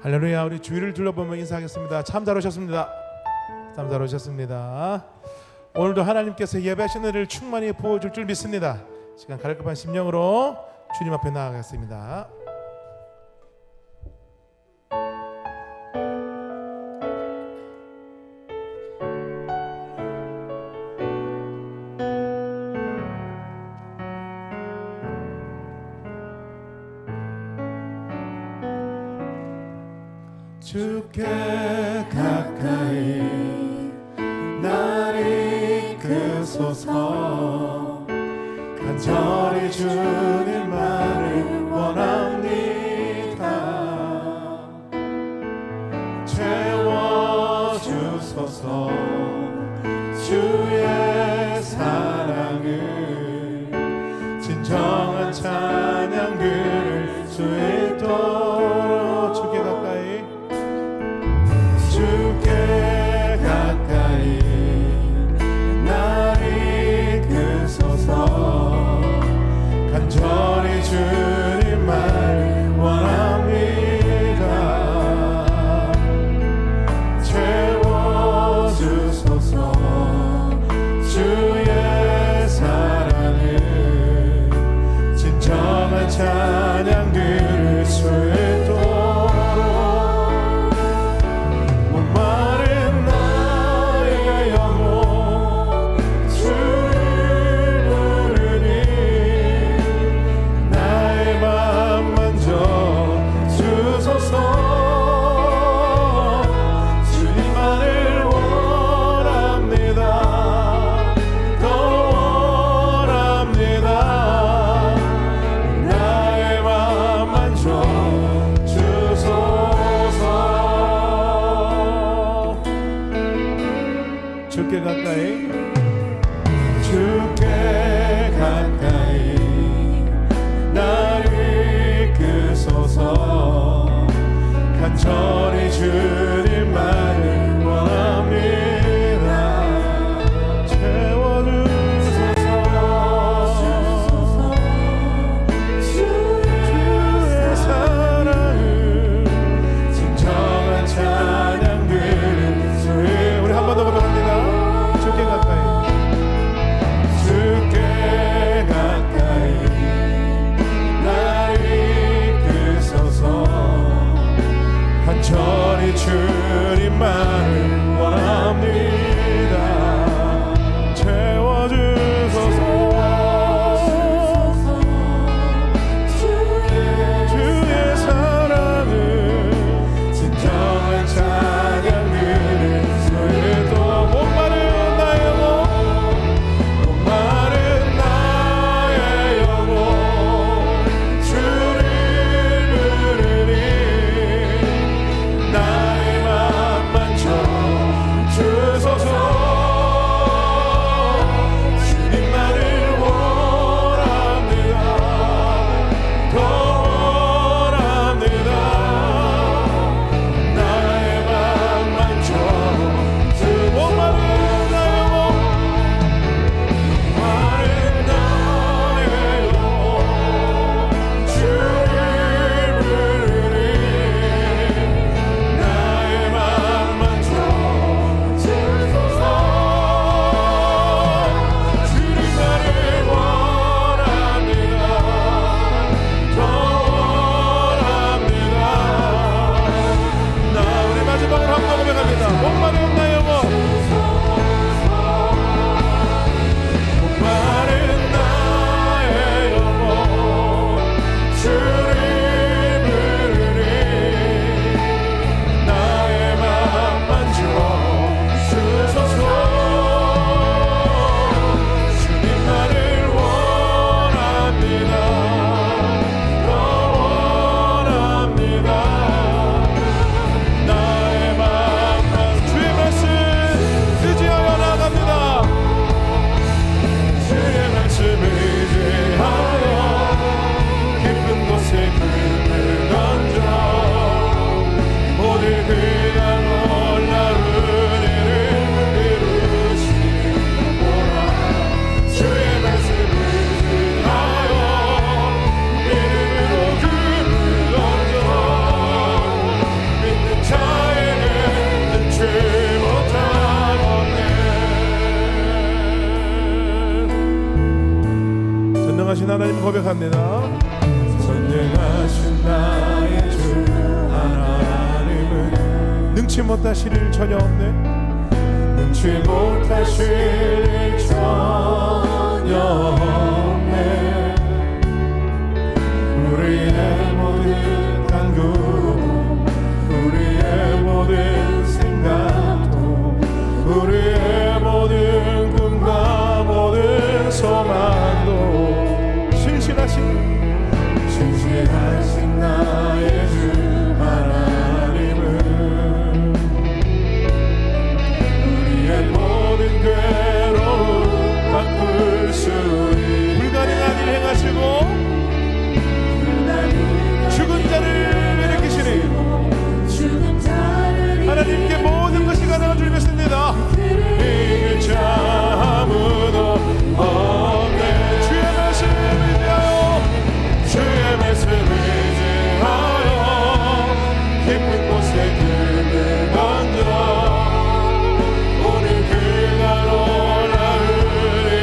할렐루야. 우리 주위를 둘러보며 인사하겠습니다. 참 잘 오셨습니다. 참 잘 오셨습니다. 오늘도 하나님께서 예배하신 은혜를 충만히 부어줄 줄 믿습니다. 시간 갈급한 심령으로 주님 앞에 나아가겠습니다. 주께 가까이 날 이끄소서. 간절히 주님만을 원합니다. 채워주소서. 주의 사랑을 진정한 찬양 들을 수 있도록 주께 가까이 주께 가까이 날 이끄소서. 간절히 주님만을 원합니다. 채워주소서. 주의 사랑을 진정한 찬양 들을 수 있도록 주께 가까이 주께 가까이 날 이끄소서. 간절히 주님만을 원합니다. 채워주소서. 주의 사랑을 진정한 찬양 들을 수 있도록. 우리 한 번 더 부탁합니다. 주께 가까이 주께 가까이 날 이끄소서. 간절히 주님만을 원합니다. 채워주소서. 주의 사랑을 진정한 찬양 들을 수 있도록. 주를 부르니 나의 맘만 고백합니다. 전능하신 나의 주 하나님은 능치 못하실 일 전혀 없네. 능치 못하실 일 전혀 없네. 우리의 모든 간구도 우리의 모든 생각도 우리의 모든 꿈과 모든 소망도 신실하신 나의 주 하나님은 우리의 모든 괴로움 바꿀 수 있는 불가능한 일 행하시고 죽은 자를 일으키시니 하나님께 모든 것이 가능한 줄 믿습니다. 이길 자 아무도 없네. 주의 말씀 의지하여 주의 말씀 의지하여 깊은 곳에 금을 던져 오늘 그가 놀라운 일을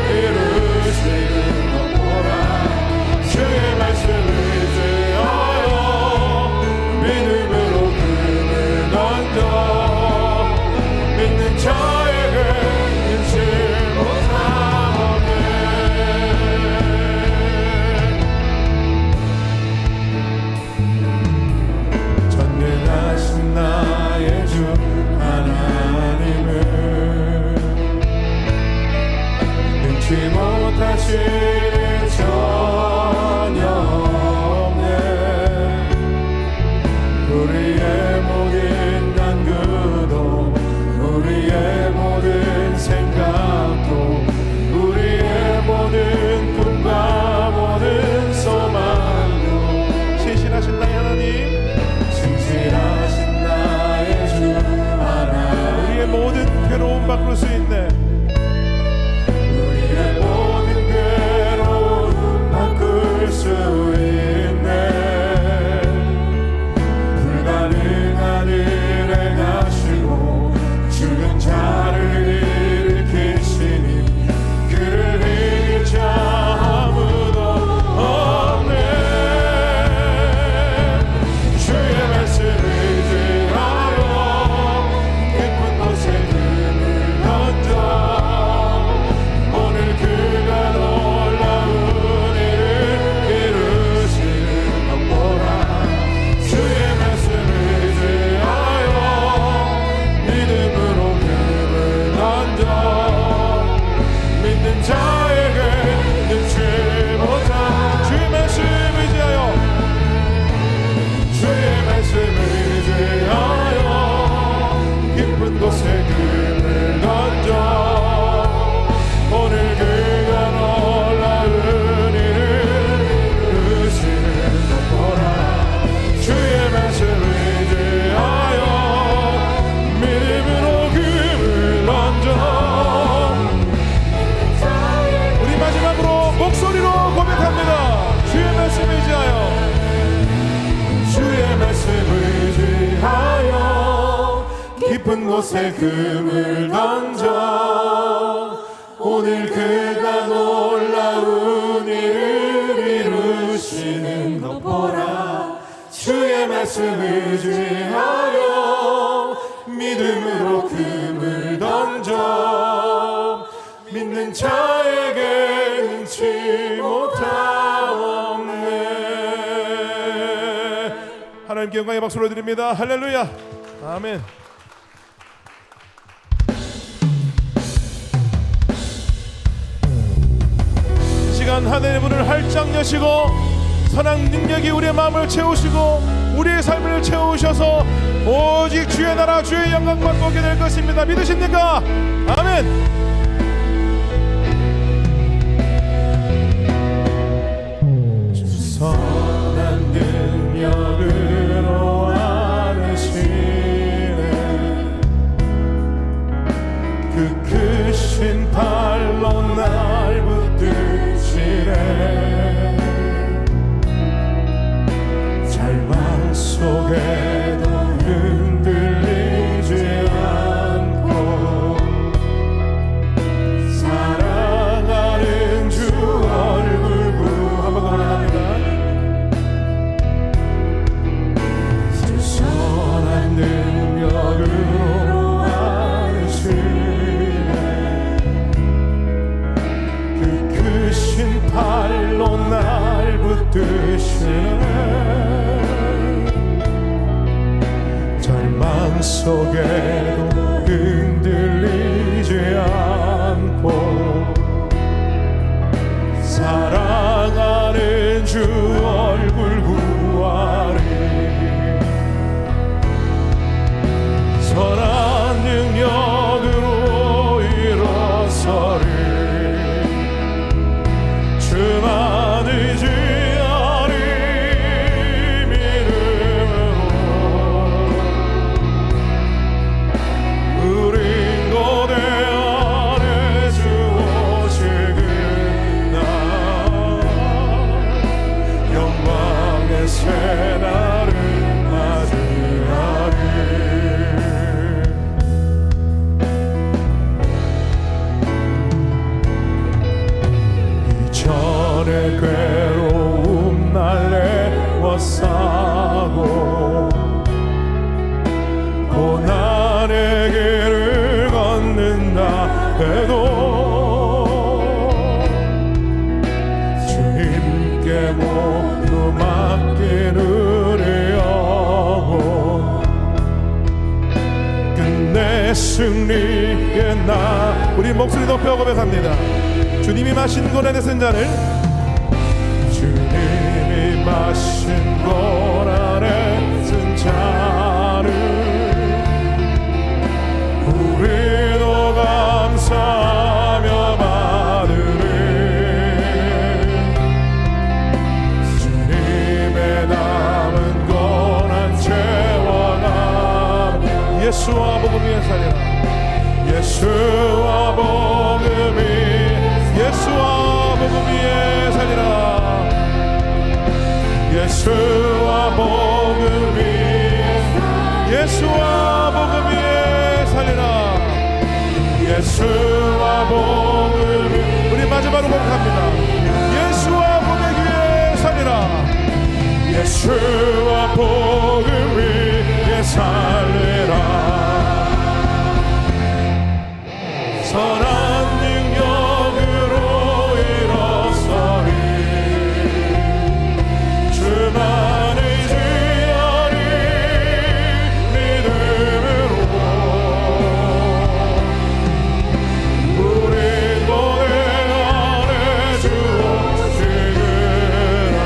이루시는 것 보라. 주의 말씀 의지하여 믿음으로 금을 던져 믿는 자에게 눈치 못하네. 전능하신 나의 주 하나님은 능치 못하실 전혀 없네. 우리의 모든 간구도 우리의 모든 생각도 우리의 모든 꿈과 모든 소망도 신실하신 나의 하나님 신실하신 나의 주 하나님 우리의 모든 괴로움 바꿀 수 있네. 우리의 모든 괴로움 바꿀 수 있네. 불가능한 일 행하시고 죽은 자를 일으키시니 그를 이길 자 아무도 없네. 주의 말씀 의지하여 깊은 곳에 금을 던져 오늘 그가 놀라운 일을 이루시는 것 보라. 주의 말씀 의지하여 믿음으로 금을 던져 믿는 자에게 눈치 못하. 주의 말씀 의지하여 주의 말씀 의지하여 깊은 곳에 금을 던져 오늘 그가 놀라운 일을 이루시는 것 보라. 주의 말씀 의지하여 믿음으로 금을 던져 우리 마지막으로 목소리로 고백합니다. 주의 말씀 의지하여 주의 말씀 의지하여 깊은 곳에 금을 던져 오늘 그가 놀라운 일을 이루시는 것 보라. 주의 말씀 의지하여 믿음으로 금을 던져 믿는 자에게 능치 못하옵네. 하나님께 영광의 박수를 드립니다. 할렐루야. 아멘. 이 시간 하늘의 문을 활짝 여시고 선한 능력이 우리의 마음을 채우시고 우리의 삶을 채우셔서 오직 주의 나라 주의 영광만 보게 될 것입니다. 믿으십니까? 아멘. 선한 능력으로 안으시네 그 크신 팔로 날 붙드시네 절망 속에도 흔들리지 않고 사랑하는 주 얼굴 속에도 흔들리지 않고 사랑하는 주 얼굴 구하리. 선한 능력으로 일어서리. 주만 의지하리. 믿음으로 우린 고대 안에 주 오시는 날 영광의 새날을 맞이하리. 이전의 괴로움 날 애워싸고 고난의 길을 걷는다 해도 주님께 모두 맡기는 영혼 끝내 승리의 날. 우리 목소리 높여 고백합니다. 주님이 마신 고난의 쓴 잔을, 주님이 마신 고난의 쓴 잔을 우리도 감사하며 받으리. 주님의 남은 고난 채워나 예수와 복음 위에 살리라. 예수와 복음 위에 예수와 복음 위에 살리라. 예수와 복음 위에 예수와 복음 위에 살리라. 예수와 복음 위에. 우리 마지막으로 고백합니다. 예수와 고백 위에 살리라. 예수와 복음 위에 살리라. 선한 능력으로 일어서리. 주만 의지하리. 믿음으로 우리 고대 안에 주 오시느라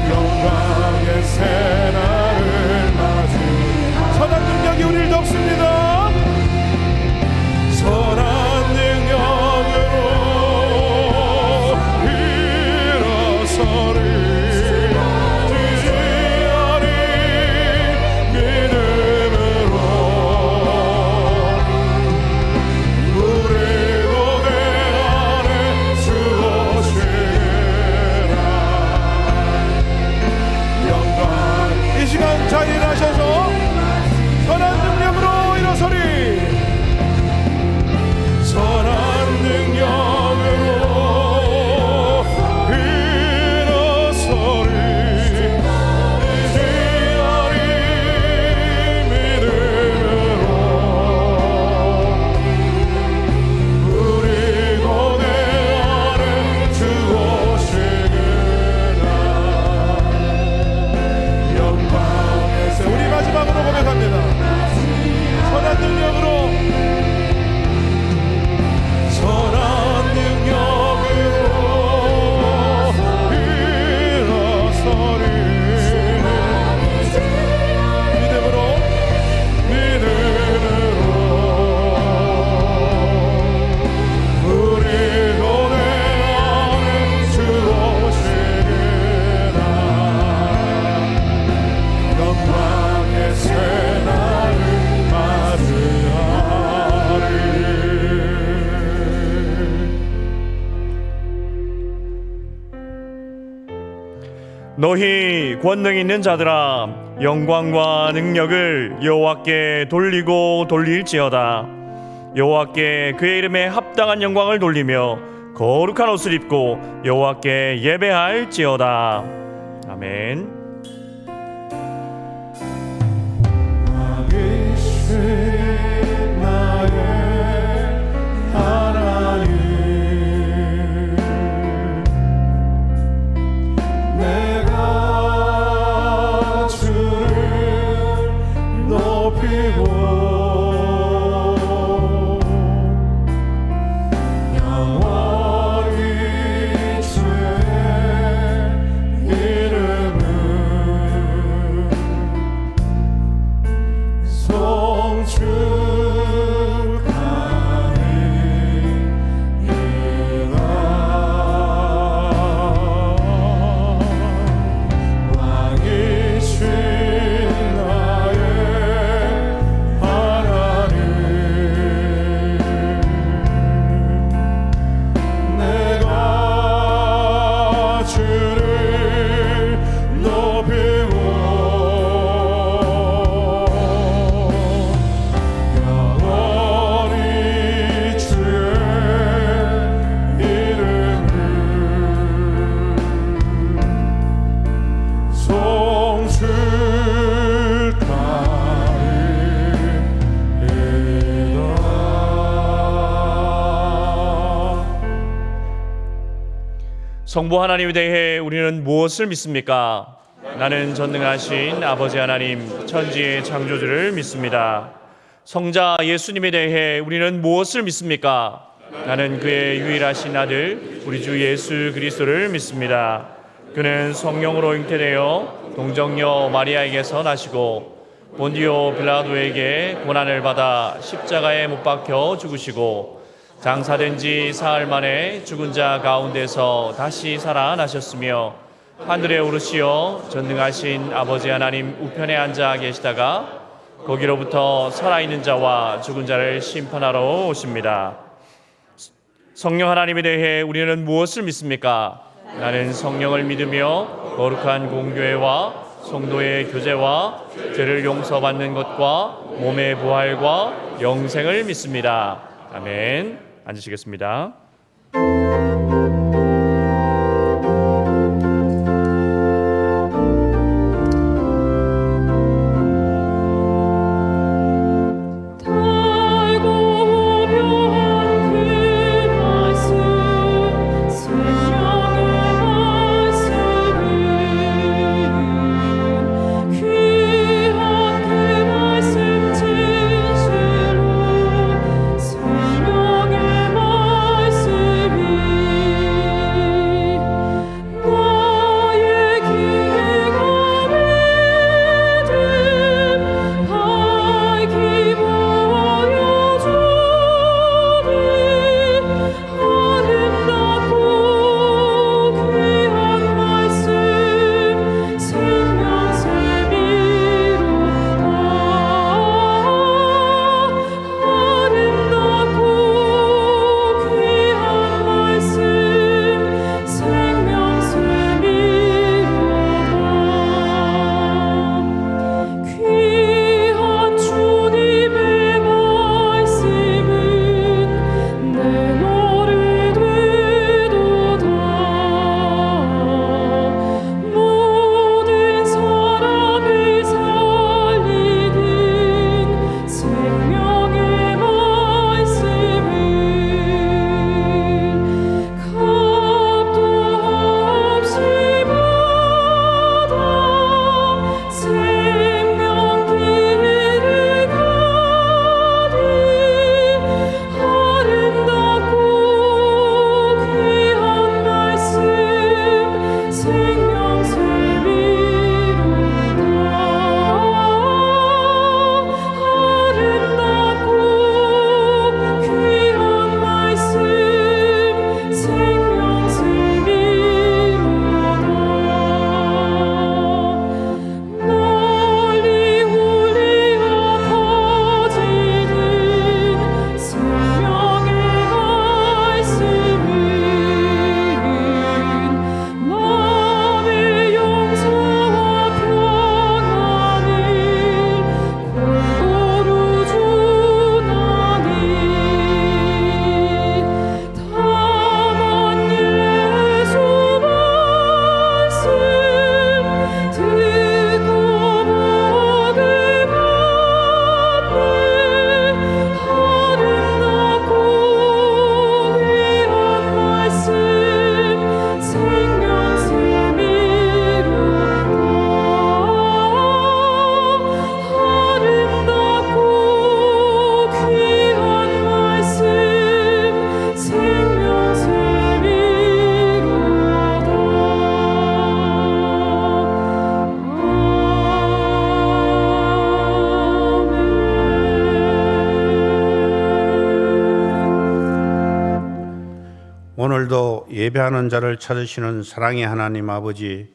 영광의 새날을 맞이. 선한 능력이 우리를 덮습니다. 선한 능력으로 일어서리. 지지하리. 믿음으로 우리 고대 안에 주 오시라. 영광. 이 시간 잘 일하셔서 선한 능력으로 일어서리. 선한 능력으로 일어서리. 의지하리. 믿음으로 우리 고대 안에 주 오시느라 영광의 새. 우리 마지막으로 고백합니다. 선한 능력으로 선한 능력으로 일어서리. 믿음으로 우리 고대 안에 주 오시느라 영광의 새날을 맞이하리. 너희 권능 있는 자들아, 영광과 능력을 여호와께 돌리고 돌릴지어다. 여호와께 그의 이름에 합당한 영광을 돌리며 거룩한 옷을 입고 여호와께 예배할지어다. 아멘. 성부 하나님에 대해 우리는 무엇을 믿습니까? 나는 전능하신 아버지 하나님, 천지의 창조주를 믿습니다. 성자 예수님에 대해 우리는 무엇을 믿습니까? 나는 그의 유일하신 아들, 우리 주 예수 그리스도를 믿습니다. 그는 성령으로 잉태되어 동정녀 마리아에게서 나시고 본디오 빌라도에게 고난을 받아 십자가에 못 박혀 죽으시고 장사된 지 사흘 만에 죽은 자 가운데서 다시 살아나셨으며 하늘에 오르시어 전능하신 아버지 하나님 우편에 앉아 계시다가 거기로부터 살아있는 자와 죽은 자를 심판하러 오십니다. 성령 하나님에 대해 우리는 무엇을 믿습니까? 나는 성령을 믿으며 거룩한 공교회와 성도의 교제와 죄를 용서받는 것과 몸의 부활과 영생을 믿습니다. 아멘. 앉으시겠습니다. 오늘도 예배하는 자를 찾으시는 사랑의 하나님 아버지,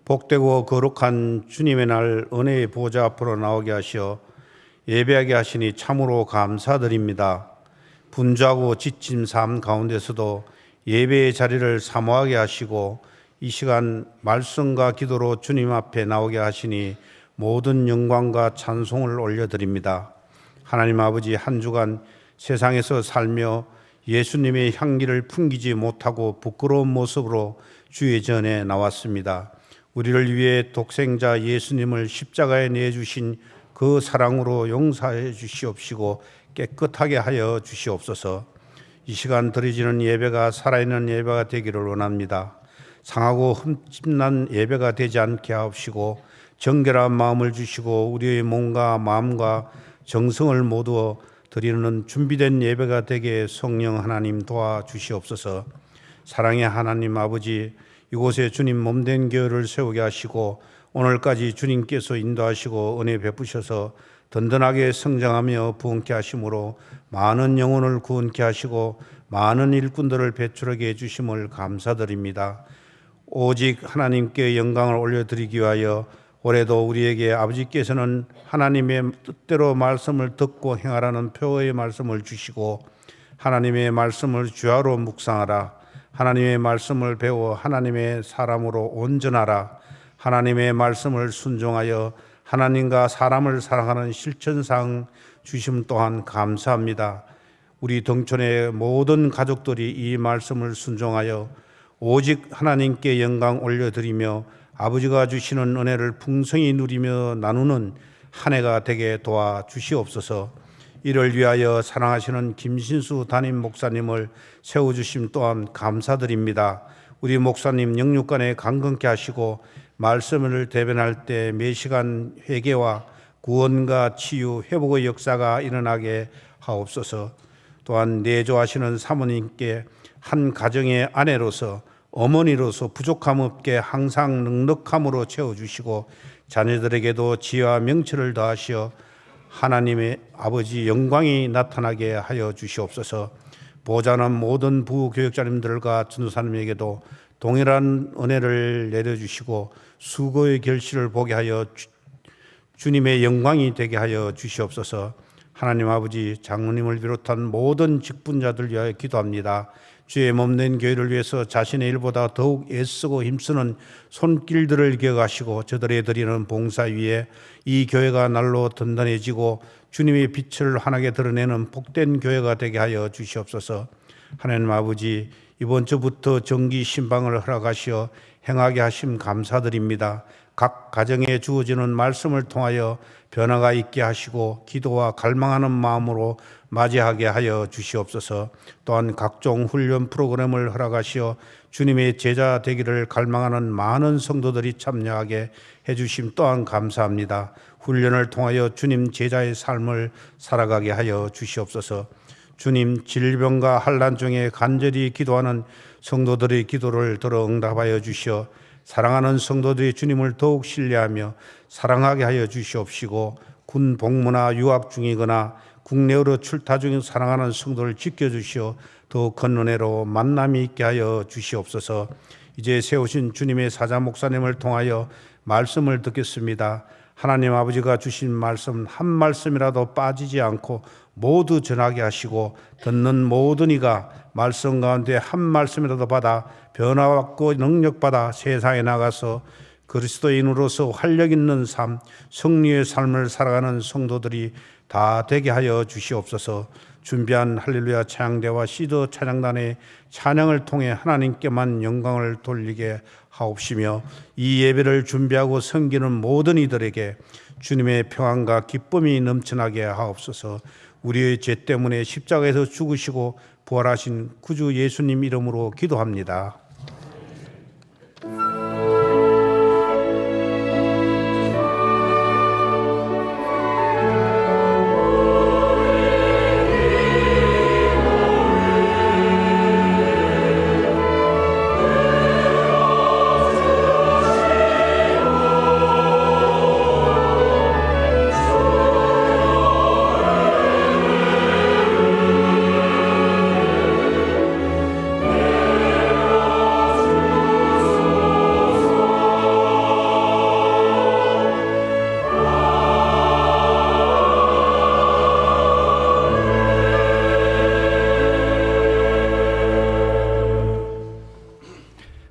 복되고 거룩한 주님의 날 은혜의 보좌 앞으로 나오게 하시어 예배하게 하시니 참으로 감사드립니다. 분주하고 지친 삶 가운데서도 예배의 자리를 사모하게 하시고 이 시간 말씀과 기도로 주님 앞에 나오게 하시니 모든 영광과 찬송을 올려드립니다. 하나님 아버지, 한 주간 세상에서 살며 예수님의 향기를 풍기지 못하고 부끄러운 모습으로 주의 전에 나왔습니다. 우리를 위해 독생자 예수님을 십자가에 내주신 그 사랑으로 용서해 주시옵시고 깨끗하게 하여 주시옵소서. 이 시간 드려지는 예배가 살아있는 예배가 되기를 원합니다. 상하고 흠집난 예배가 되지 않게 하옵시고 정결한 마음을 주시고 우리의 몸과 마음과 정성을 모두 드리는 준비된 예배가 되게 성령 하나님 도와주시옵소서. 사랑의 하나님 아버지, 이곳에 주님 몸된 교회를 세우게 하시고 오늘까지 주님께서 인도하시고 은혜 베푸셔서 든든하게 성장하며 부흥케 하심으로 많은 영혼을 구원케 하시고 많은 일꾼들을 배출하게 해주심을 감사드립니다. 오직 하나님께 영광을 올려드리기 위하여 올해도 우리에게 아버지께서는 하나님의 뜻대로 말씀을 듣고 행하라는 표의 말씀을 주시고 하나님의 말씀을 주야로 묵상하라, 하나님의 말씀을 배워 하나님의 사람으로 온전하라, 하나님의 말씀을 순종하여 하나님과 사람을 사랑하는 실천상 주심 또한 감사합니다. 우리 동촌의 모든 가족들이 이 말씀을 순종하여 오직 하나님께 영광 올려드리며 아버지가 주시는 은혜를 풍성히 누리며 나누는 한 해가 되게 도와주시옵소서. 이를 위하여 사랑하시는 김신수 담임 목사님을 세워주심 또한 감사드립니다. 우리 목사님 영육간에 강건케 하시고 말씀을 대변할 때 매시간 회개와 구원과 치유, 회복의 역사가 일어나게 하옵소서. 또한 내조하시는 사모님께 한 가정의 아내로서 어머니로서 부족함 없게 항상 넉넉함으로 채워주시고 자녀들에게도 지혜와 명철을 더하시어 하나님의 아버지 영광이 나타나게 하여 주시옵소서. 보좌는 모든 부교육자님들과 전도사님에게도 동일한 은혜를 내려주시고 수고의 결실을 보게 하여 주님의 영광이 되게 하여 주시옵소서. 하나님 아버지, 장로님을 비롯한 모든 직분자들 위하여 기도합니다. 주의 몸된 교회를 위해서 자신의 일보다 더욱 애쓰고 힘쓰는 손길들을 기억하시고 저들에 드리는 봉사 위에 이 교회가 날로 든든해지고 주님의 빛을 환하게 드러내는 복된 교회가 되게 하여 주시옵소서. 하나님 아버지, 이번 주부터 정기 신방을 허락하시어 행하게 하심 감사드립니다. 각 가정에 주어지는 말씀을 통하여 변화가 있게 하시고 기도와 갈망하는 마음으로 맞이하게 하여 주시옵소서. 또한 각종 훈련 프로그램을 허락하시어 주님의 제자 되기를 갈망하는 많은 성도들이 참여하게 해주심 또한 감사합니다. 훈련을 통하여 주님 제자의 삶을 살아가게 하여 주시옵소서. 주님, 질병과 환난 중에 간절히 기도하는 성도들의 기도를 들어 응답하여 주시어 사랑하는 성도들이 주님을 더욱 신뢰하며 사랑하게 하여 주시옵시고 군 복무나 유학 중이거나 국내으로 출타 중인 사랑하는 성도를 지켜주시어 더욱 큰 은혜로 만남이 있게 하여 주시옵소서. 이제 세우신 주님의 사자 목사님을 통하여 말씀을 듣겠습니다. 하나님 아버지가 주신 말씀 한 말씀이라도 빠지지 않고 모두 전하게 하시고 듣는 모든 이가 말씀 가운데 한 말씀이라도 받아 변화받고 능력받아 세상에 나가서 그리스도인으로서 활력 있는 삶, 승리의 삶을 살아가는 성도들이 다 되게 하여 주시옵소서. 준비한 할렐루야 찬양대와 시더 찬양단의 찬양을 통해 하나님께만 영광을 돌리게 하옵시며 이 예배를 준비하고 섬기는 모든 이들에게 주님의 평안과 기쁨이 넘쳐나게 하옵소서. 우리의 죄 때문에 십자가에서 죽으시고 부활하신 구주 예수님 이름으로 기도합니다.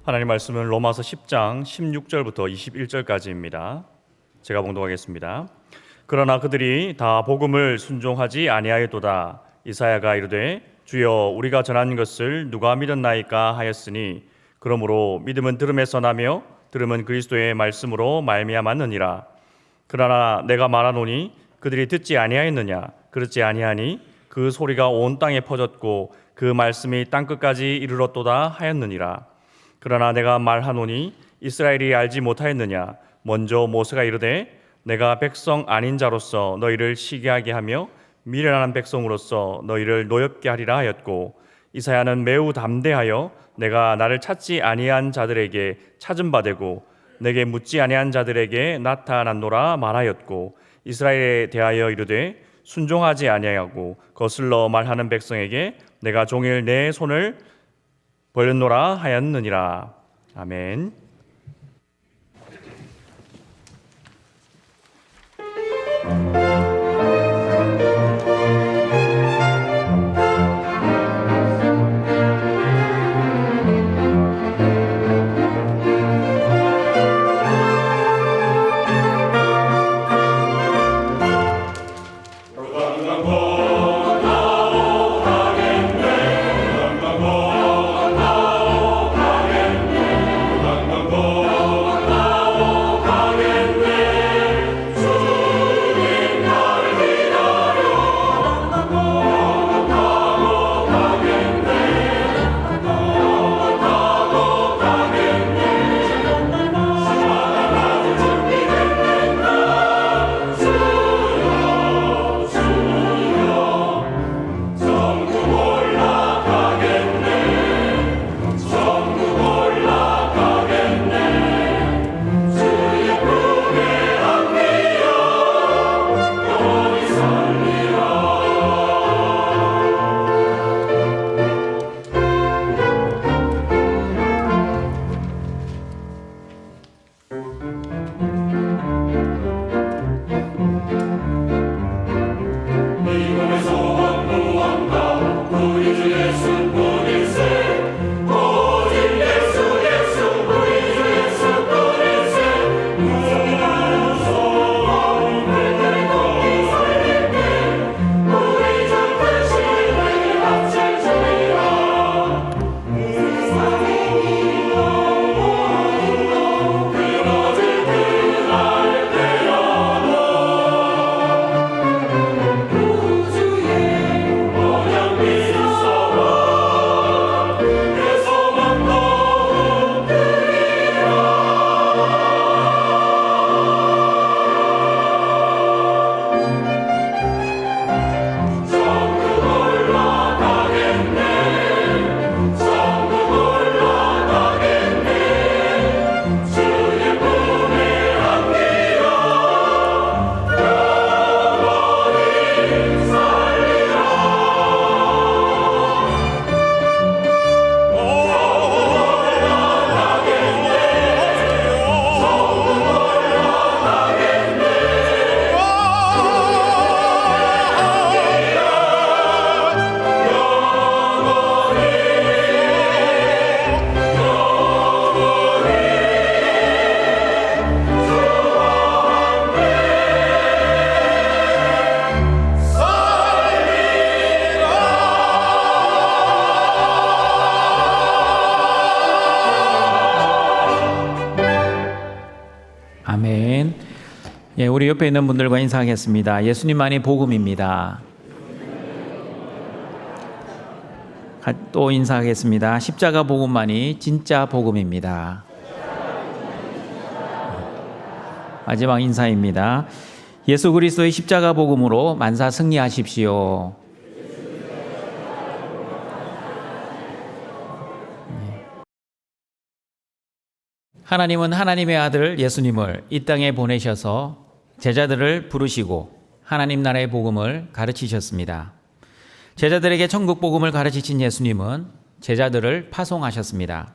하나님 말씀은 로마서 10장 16절부터 21절까지입니다. 제가 봉독하겠습니다. 그러나 그들이 다 복음을 순종하지 아니하였도다. 이사야가 이르되 주여 우리가 전한 것을 누가 믿었나이까 하였으니 그러므로 믿음은 들음에서 나며 들음은 그리스도의 말씀으로 말미암았느니라. 그러나 내가 말하노니 그들이 듣지 아니하였느냐. 그렇지 아니하니 그 소리가 온 땅에 퍼졌고 그 말씀이 땅끝까지 이르렀도다 하였느니라. 그러나 내가 말하노니 이스라엘이 알지 못하였느냐? 먼저 모세가 이르되 내가 백성 아닌 자로서 너희를 시기하게 하며 미련한 백성으로서 너희를 노엽게 하리라 하였고, 이사야는 매우 담대하여 내가 나를 찾지 아니한 자들에게 찾은 바 되고 내게 묻지 아니한 자들에게 나타났노라 말하였고, 이스라엘에 대하여 이르되 순종하지 아니하고 거슬러 말하는 백성에게 내가 종일 내 손을 벌였노라 하였느니라. 아멘. 아멘. 예, 우리 옆에 있는 분들과 인사하겠습니다. 예수님만이 복음입니다. 또 인사하겠습니다. 십자가 복음만이 진짜 복음입니다. 마지막 인사입니다. 예수 그리스도의 십자가 복음으로 만사 승리하십시오. 하나님은 하나님의 아들 예수님을 이 땅에 보내셔서 제자들을 부르시고 하나님 나라의 복음을 가르치셨습니다. 제자들에게 천국 복음을 가르치신 예수님은 제자들을 파송하셨습니다.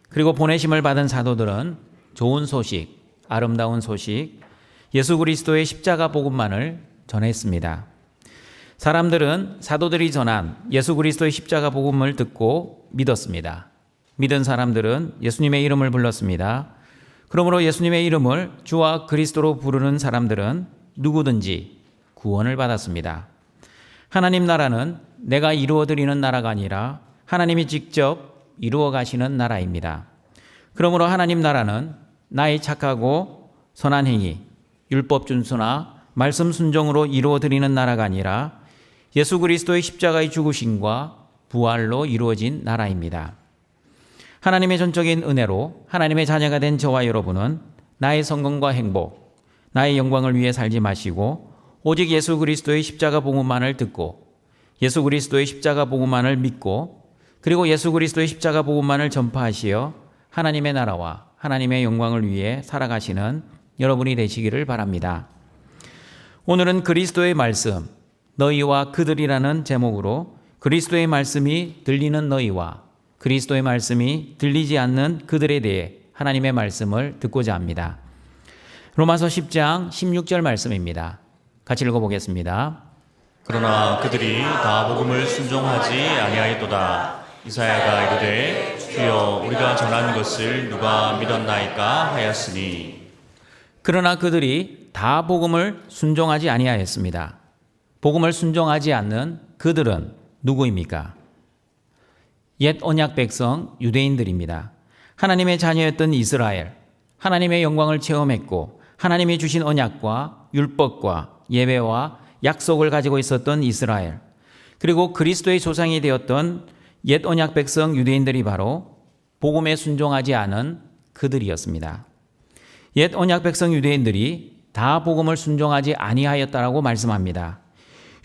그리고 보내심을 받은 사도들은 좋은 소식, 아름다운 소식, 예수 그리스도의 십자가 복음만을 전했습니다. 사람들은 사도들이 전한 예수 그리스도의 십자가 복음을 듣고 믿었습니다. 믿은 사람들은 예수님의 이름을 불렀습니다. 그러므로 예수님의 이름을 주와 그리스도로 부르는 사람들은 누구든지 구원을 받았습니다. 하나님 나라는 내가 이루어드리는 나라가 아니라 하나님이 직접 이루어 가시는 나라입니다. 그러므로 하나님 나라는 나의 착하고 선한 행위, 율법 준수나 말씀 순종으로 이루어드리는 나라가 아니라 예수 그리스도의 십자가의 죽으심과 부활로 이루어진 나라입니다. 하나님의 전적인 은혜로 하나님의 자녀가 된 저와 여러분은 나의 성공과 행복, 나의 영광을 위해 살지 마시고 오직 예수 그리스도의 십자가 복음만을 듣고 예수 그리스도의 십자가 복음만을 믿고 그리고 예수 그리스도의 십자가 복음만을 전파하시어 하나님의 나라와 하나님의 영광을 위해 살아가시는 여러분이 되시기를 바랍니다. 오늘은 그리스도의 말씀, 너희와 그들이라는 제목으로 그리스도의 말씀이 들리는 너희와 그리스도의 말씀이 들리지 않는 그들에 대해 하나님의 말씀을 듣고자 합니다. 로마서 10장 16절 말씀입니다. 같이 읽어보겠습니다. 그러나 그들이 다 복음을 순종하지 아니하였도다. 이사야가 이르되 주여 우리가 전한 것을 누가 믿었나이까 하였으니. 그러나 그들이 다 복음을 순종하지 아니하였습니다. 복음을 순종하지 않는 그들은 누구입니까? 옛 언약 백성 유대인들입니다. 하나님의 자녀였던 이스라엘, 하나님의 영광을 체험했고 하나님이 주신 언약과 율법과 예배와 약속을 가지고 있었던 이스라엘, 그리고 그리스도의 조상이 되었던 옛 언약 백성 유대인들이 바로 복음에 순종하지 않은 그들이었습니다. 옛 언약 백성 유대인들이 다 복음을 순종하지 아니하였다라고 말씀합니다.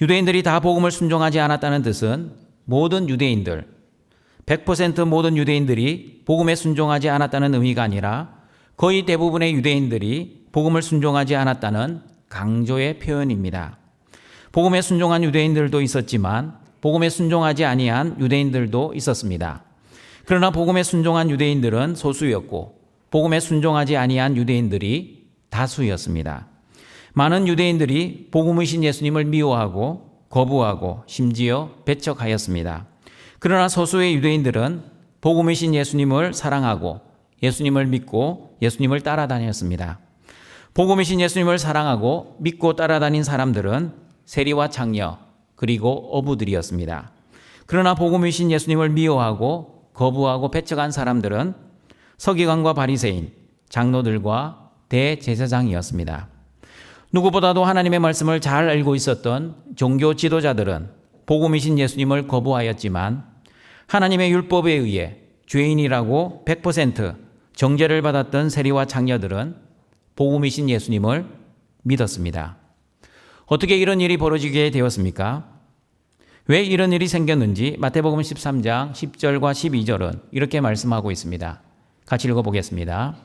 유대인들이 다 복음을 순종하지 않았다는 뜻은 모든 유대인들, 100% 모든 유대인들이 복음에 순종하지 않았다는 의미가 아니라 거의 대부분의 유대인들이 복음을 순종하지 않았다는 강조의 표현입니다. 복음에 순종한 유대인들도 있었지만 복음에 순종하지 아니한 유대인들도 있었습니다. 그러나 복음에 순종한 유대인들은 소수였고 복음에 순종하지 아니한 유대인들이 다수였습니다. 많은 유대인들이 복음이신 예수님을 미워하고 거부하고 심지어 배척하였습니다. 그러나 소수의 유대인들은 복음이신 예수님을 사랑하고 예수님을 믿고 예수님을 따라다녔습니다. 복음이신 예수님을 사랑하고 믿고 따라다닌 사람들은 세리와 장녀 그리고 어부들이었습니다. 그러나 복음이신 예수님을 미워하고 거부하고 배척한 사람들은 서기관과 바리새인, 장로들과 대제사장이었습니다. 누구보다도 하나님의 말씀을 잘 알고 있었던 종교 지도자들은 복음이신 예수님을 거부하였지만 하나님의 율법에 의해 죄인이라고 100% 정죄를 받았던 세리와 장녀들은 복음이신 예수님을 믿었습니다. 어떻게 이런 일이 벌어지게 되었습니까? 왜 이런 일이 생겼는지 마태복음 13장 10절과 12절은 이렇게 말씀하고 있습니다. 같이 읽어보겠습니다.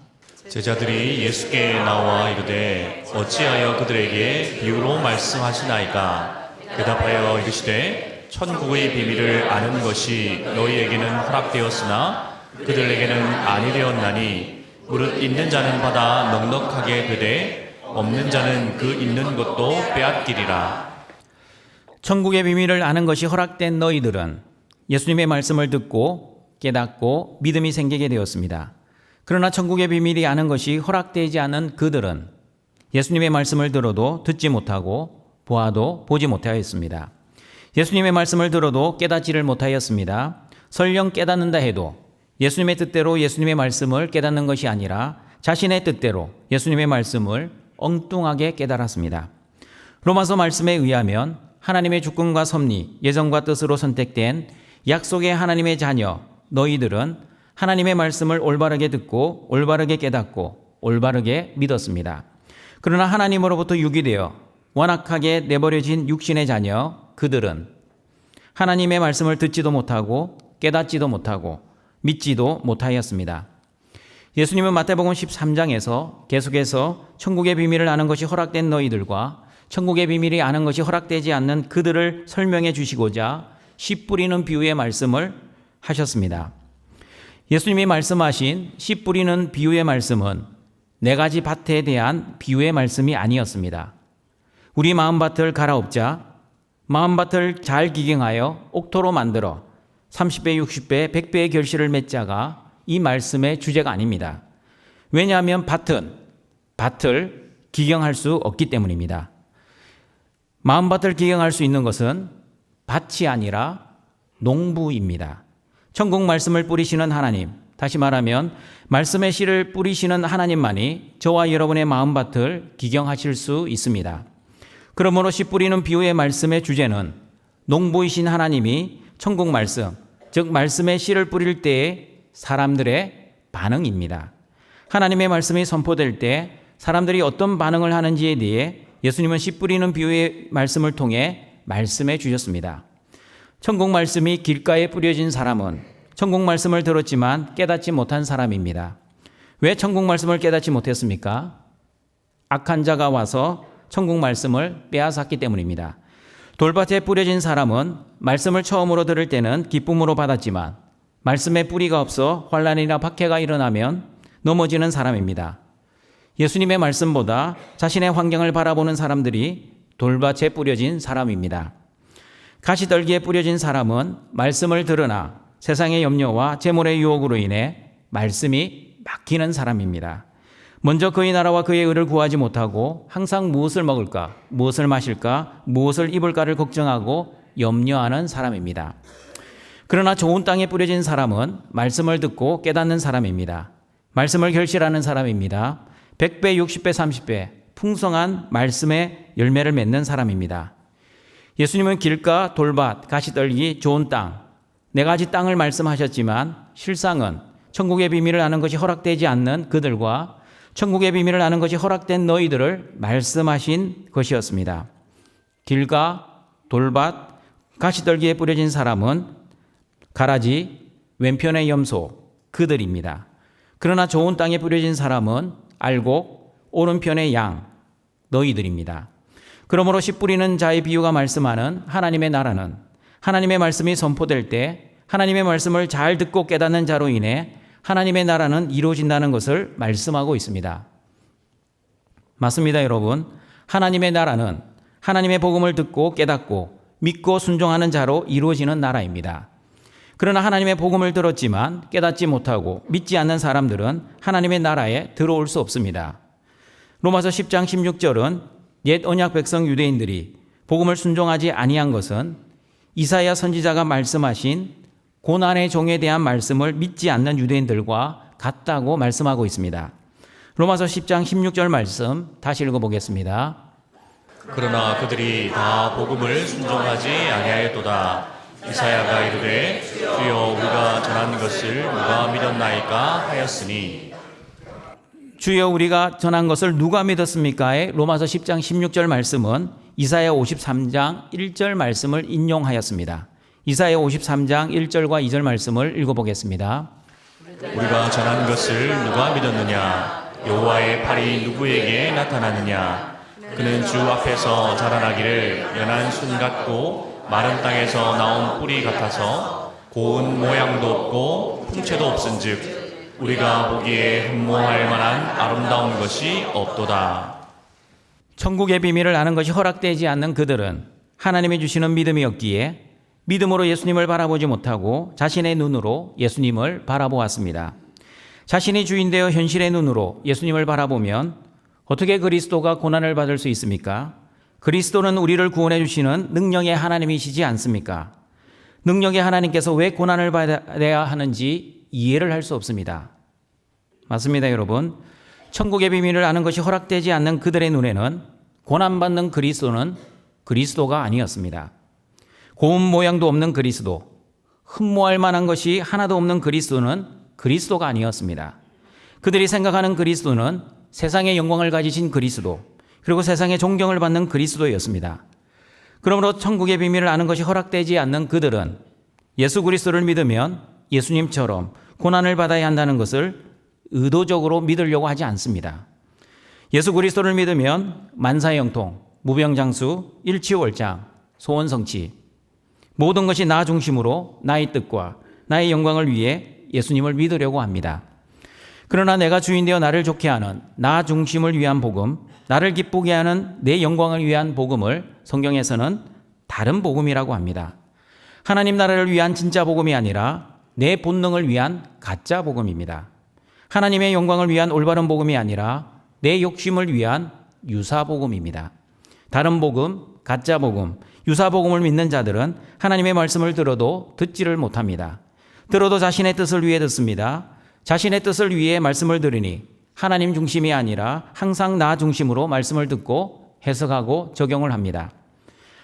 제자들이 예수께 나와 이르되 어찌하여 그들에게 비유로 말씀하시나이까? 대답하여 이르시되 천국의 비밀을 아는 것이 너희에게는 허락되었으나 그들에게는 아니 되었나니 무릇 있는 자는 받아 넉넉하게 되되 없는 자는 그 있는 것도 빼앗기리라. 천국의 비밀을 아는 것이 허락된 너희들은 예수님의 말씀을 듣고 깨닫고 믿음이 생기게 되었습니다. 그러나 천국의 비밀이 아는 것이 허락되지 않은 그들은 예수님의 말씀을 들어도 듣지 못하고 보아도 보지 못하였습니다. 예수님의 말씀을 들어도 깨닫지를 못하였습니다. 설령 깨닫는다 해도 예수님의 뜻대로 예수님의 말씀을 깨닫는 것이 아니라 자신의 뜻대로 예수님의 말씀을 엉뚱하게 깨달았습니다. 로마서 말씀에 의하면 하나님의 주권과 섭리, 예정과 뜻으로 선택된 약속의 하나님의 자녀 너희들은 하나님의 말씀을 올바르게 듣고 올바르게 깨닫고 올바르게 믿었습니다. 그러나 하나님으로부터 유기되어 완악하게 내버려진 육신의 자녀 그들은 하나님의 말씀을 듣지도 못하고 깨닫지도 못하고 믿지도 못하였습니다. 예수님은 마태복음 13장에서 계속해서 천국의 비밀을 아는 것이 허락된 너희들과 천국의 비밀이 아는 것이 허락되지 않는 그들을 설명해 주시고자 씨 뿌리는 비유의 말씀을 하셨습니다. 예수님이 말씀하신 씨 뿌리는 비유의 말씀은 네 가지 밭에 대한 비유의 말씀이 아니었습니다. 우리 마음밭을 갈아엎자 마음밭을 잘 기경하여 옥토로 만들어 30배, 60배, 100배의 결실을 맺자가 이 말씀의 주제가 아닙니다. 왜냐하면 밭을 기경할 수 없기 때문입니다. 마음밭을 기경할 수 있는 것은 밭이 아니라 농부입니다. 천국 말씀을 뿌리시는 하나님, 다시 말하면 말씀의 씨를 뿌리시는 하나님만이 저와 여러분의 마음밭을 기경하실 수 있습니다. 그러므로 씨 뿌리는 비유의 말씀의 주제는 농부이신 하나님이 천국 말씀, 즉 말씀의 씨를 뿌릴 때에 사람들의 반응입니다. 하나님의 말씀이 선포될 때 사람들이 어떤 반응을 하는지에 대해 예수님은 씨 뿌리는 비유의 말씀을 통해 말씀해 주셨습니다. 천국 말씀이 길가에 뿌려진 사람은 천국 말씀을 들었지만 깨닫지 못한 사람입니다. 왜 천국 말씀을 깨닫지 못했습니까? 악한 자가 와서 천국 말씀을 빼앗았기 때문입니다. 돌밭에 뿌려진 사람은 말씀을 처음으로 들을 때는 기쁨으로 받았지만 말씀에 뿌리가 없어 환난이나 박해가 일어나면 넘어지는 사람입니다. 예수님의 말씀보다 자신의 환경을 바라보는 사람들이 돌밭에 뿌려진 사람입니다. 가시떨기에 뿌려진 사람은 말씀을 들으나 세상의 염려와 재물의 유혹으로 인해 말씀이 막히는 사람입니다. 먼저 그의 나라와 그의 의를 구하지 못하고 항상 무엇을 먹을까, 무엇을 마실까, 무엇을 입을까를 걱정하고 염려하는 사람입니다. 그러나 좋은 땅에 뿌려진 사람은 말씀을 듣고 깨닫는 사람입니다. 말씀을 결실하는 사람입니다. 100배, 60배, 30배 풍성한 말씀의 열매를 맺는 사람입니다. 예수님은 길가, 돌밭, 가시떨기, 좋은 땅, 네 가지 땅을 말씀하셨지만 실상은 천국의 비밀을 아는 것이 허락되지 않는 그들과 천국의 비밀을 아는 것이 허락된 너희들을 말씀하신 것이었습니다. 길가, 돌밭, 가시떨기에 뿌려진 사람은 가라지, 왼편의 염소, 그들입니다. 그러나 좋은 땅에 뿌려진 사람은 알곡, 오른편의 양, 너희들입니다. 그러므로 씨 뿌리는 자의 비유가 말씀하는 하나님의 나라는 하나님의 말씀이 선포될 때 하나님의 말씀을 잘 듣고 깨닫는 자로 인해 하나님의 나라는 이루어진다는 것을 말씀하고 있습니다. 맞습니다, 여러분. 하나님의 나라는 하나님의 복음을 듣고 깨닫고 믿고 순종하는 자로 이루어지는 나라입니다. 그러나 하나님의 복음을 들었지만 깨닫지 못하고 믿지 않는 사람들은 하나님의 나라에 들어올 수 없습니다. 로마서 10장 16절은 옛 언약 백성 유대인들이 복음을 순종하지 아니한 것은 이사야 선지자가 말씀하신 고난의 종에 대한 말씀을 믿지 않는 유대인들과 같다고 말씀하고 있습니다. 로마서 10장 16절 말씀 다시 읽어보겠습니다. 그러나 그들이 다 복음을 순종하지 아니하였도다. 이사야가 이르되 주여 우리가 전한 것을 누가 믿었나이까 하였으니. 주여 우리가 전한 것을 누가 믿었습니까의 로마서 10장 16절 말씀은 이사야 53장 1절 말씀을 인용하였습니다. 이사야 53장 1절과 2절 말씀을 읽어보겠습니다. 우리가 전한 것을 누가 믿었느냐? 여호와의 팔이 누구에게 나타났느냐? 그는 주 앞에서 자라나기를 연한 순 같고 마른 땅에서 나온 뿌리 같아서 고운 모양도 없고 풍채도 없은즉 우리가 보기에 흠모할 만한 아름다운 것이 없도다. 천국의 비밀을 아는 것이 허락되지 않는 그들은 하나님이 주시는 믿음이 없기에 믿음으로 예수님을 바라보지 못하고 자신의 눈으로 예수님을 바라보았습니다. 자신이 주인되어 현실의 눈으로 예수님을 바라보면 어떻게 그리스도가 고난을 받을 수 있습니까? 그리스도는 우리를 구원해 주시는 능력의 하나님이시지 않습니까? 능력의 하나님께서 왜 고난을 받아야 하는지 이해를 할 수 없습니다. 맞습니다, 여러분. 천국의 비밀을 아는 것이 허락되지 않는 그들의 눈에는 고난받는 그리스도는 그리스도가 아니었습니다. 고운 모양도 없는 그리스도, 흠모할 만한 것이 하나도 없는 그리스도는 그리스도가 아니었습니다. 그들이 생각하는 그리스도는 세상의 영광을 가지신 그리스도, 그리고 세상의 존경을 받는 그리스도였습니다. 그러므로 천국의 비밀을 아는 것이 허락되지 않는 그들은 예수 그리스도를 믿으면 예수님처럼 고난을 받아야 한다는 것을 의도적으로 믿으려고 하지 않습니다. 예수 그리스도를 믿으면 만사형통, 무병장수, 일치월장, 소원성취, 모든 것이 나 중심으로 나의 뜻과 나의 영광을 위해 예수님을 믿으려고 합니다. 그러나 내가 주인되어 나를 좋게 하는 나 중심을 위한 복음, 나를 기쁘게 하는 내 영광을 위한 복음을 성경에서는 다른 복음이라고 합니다. 하나님 나라를 위한 진짜 복음이 아니라 내 본능을 위한 가짜 복음입니다. 하나님의 영광을 위한 올바른 복음이 아니라 내 욕심을 위한 유사 복음입니다. 다른 복음, 가짜 복음, 유사 복음을 믿는 자들은 하나님의 말씀을 들어도 듣지를 못합니다. 들어도 자신의 뜻을 위해 듣습니다. 자신의 뜻을 위해 말씀을 들으니 하나님 중심이 아니라 항상 나 중심으로 말씀을 듣고 해석하고 적용을 합니다.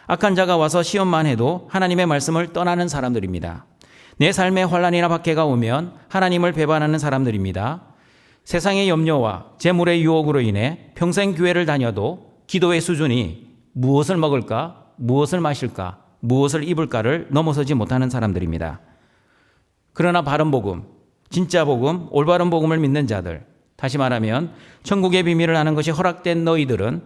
악한 자가 와서 시험만 해도 하나님의 말씀을 떠나는 사람들입니다. 내 삶에 환난이나 박해가 오면 하나님을 배반하는 사람들입니다. 세상의 염려와 재물의 유혹으로 인해 평생 교회를 다녀도 기도의 수준이 무엇을 먹을까, 무엇을 마실까, 무엇을 입을까를 넘어서지 못하는 사람들입니다. 그러나 바른 복음, 진짜 복음, 올바른 복음을 믿는 자들, 다시 말하면 천국의 비밀을 아는 것이 허락된 너희들은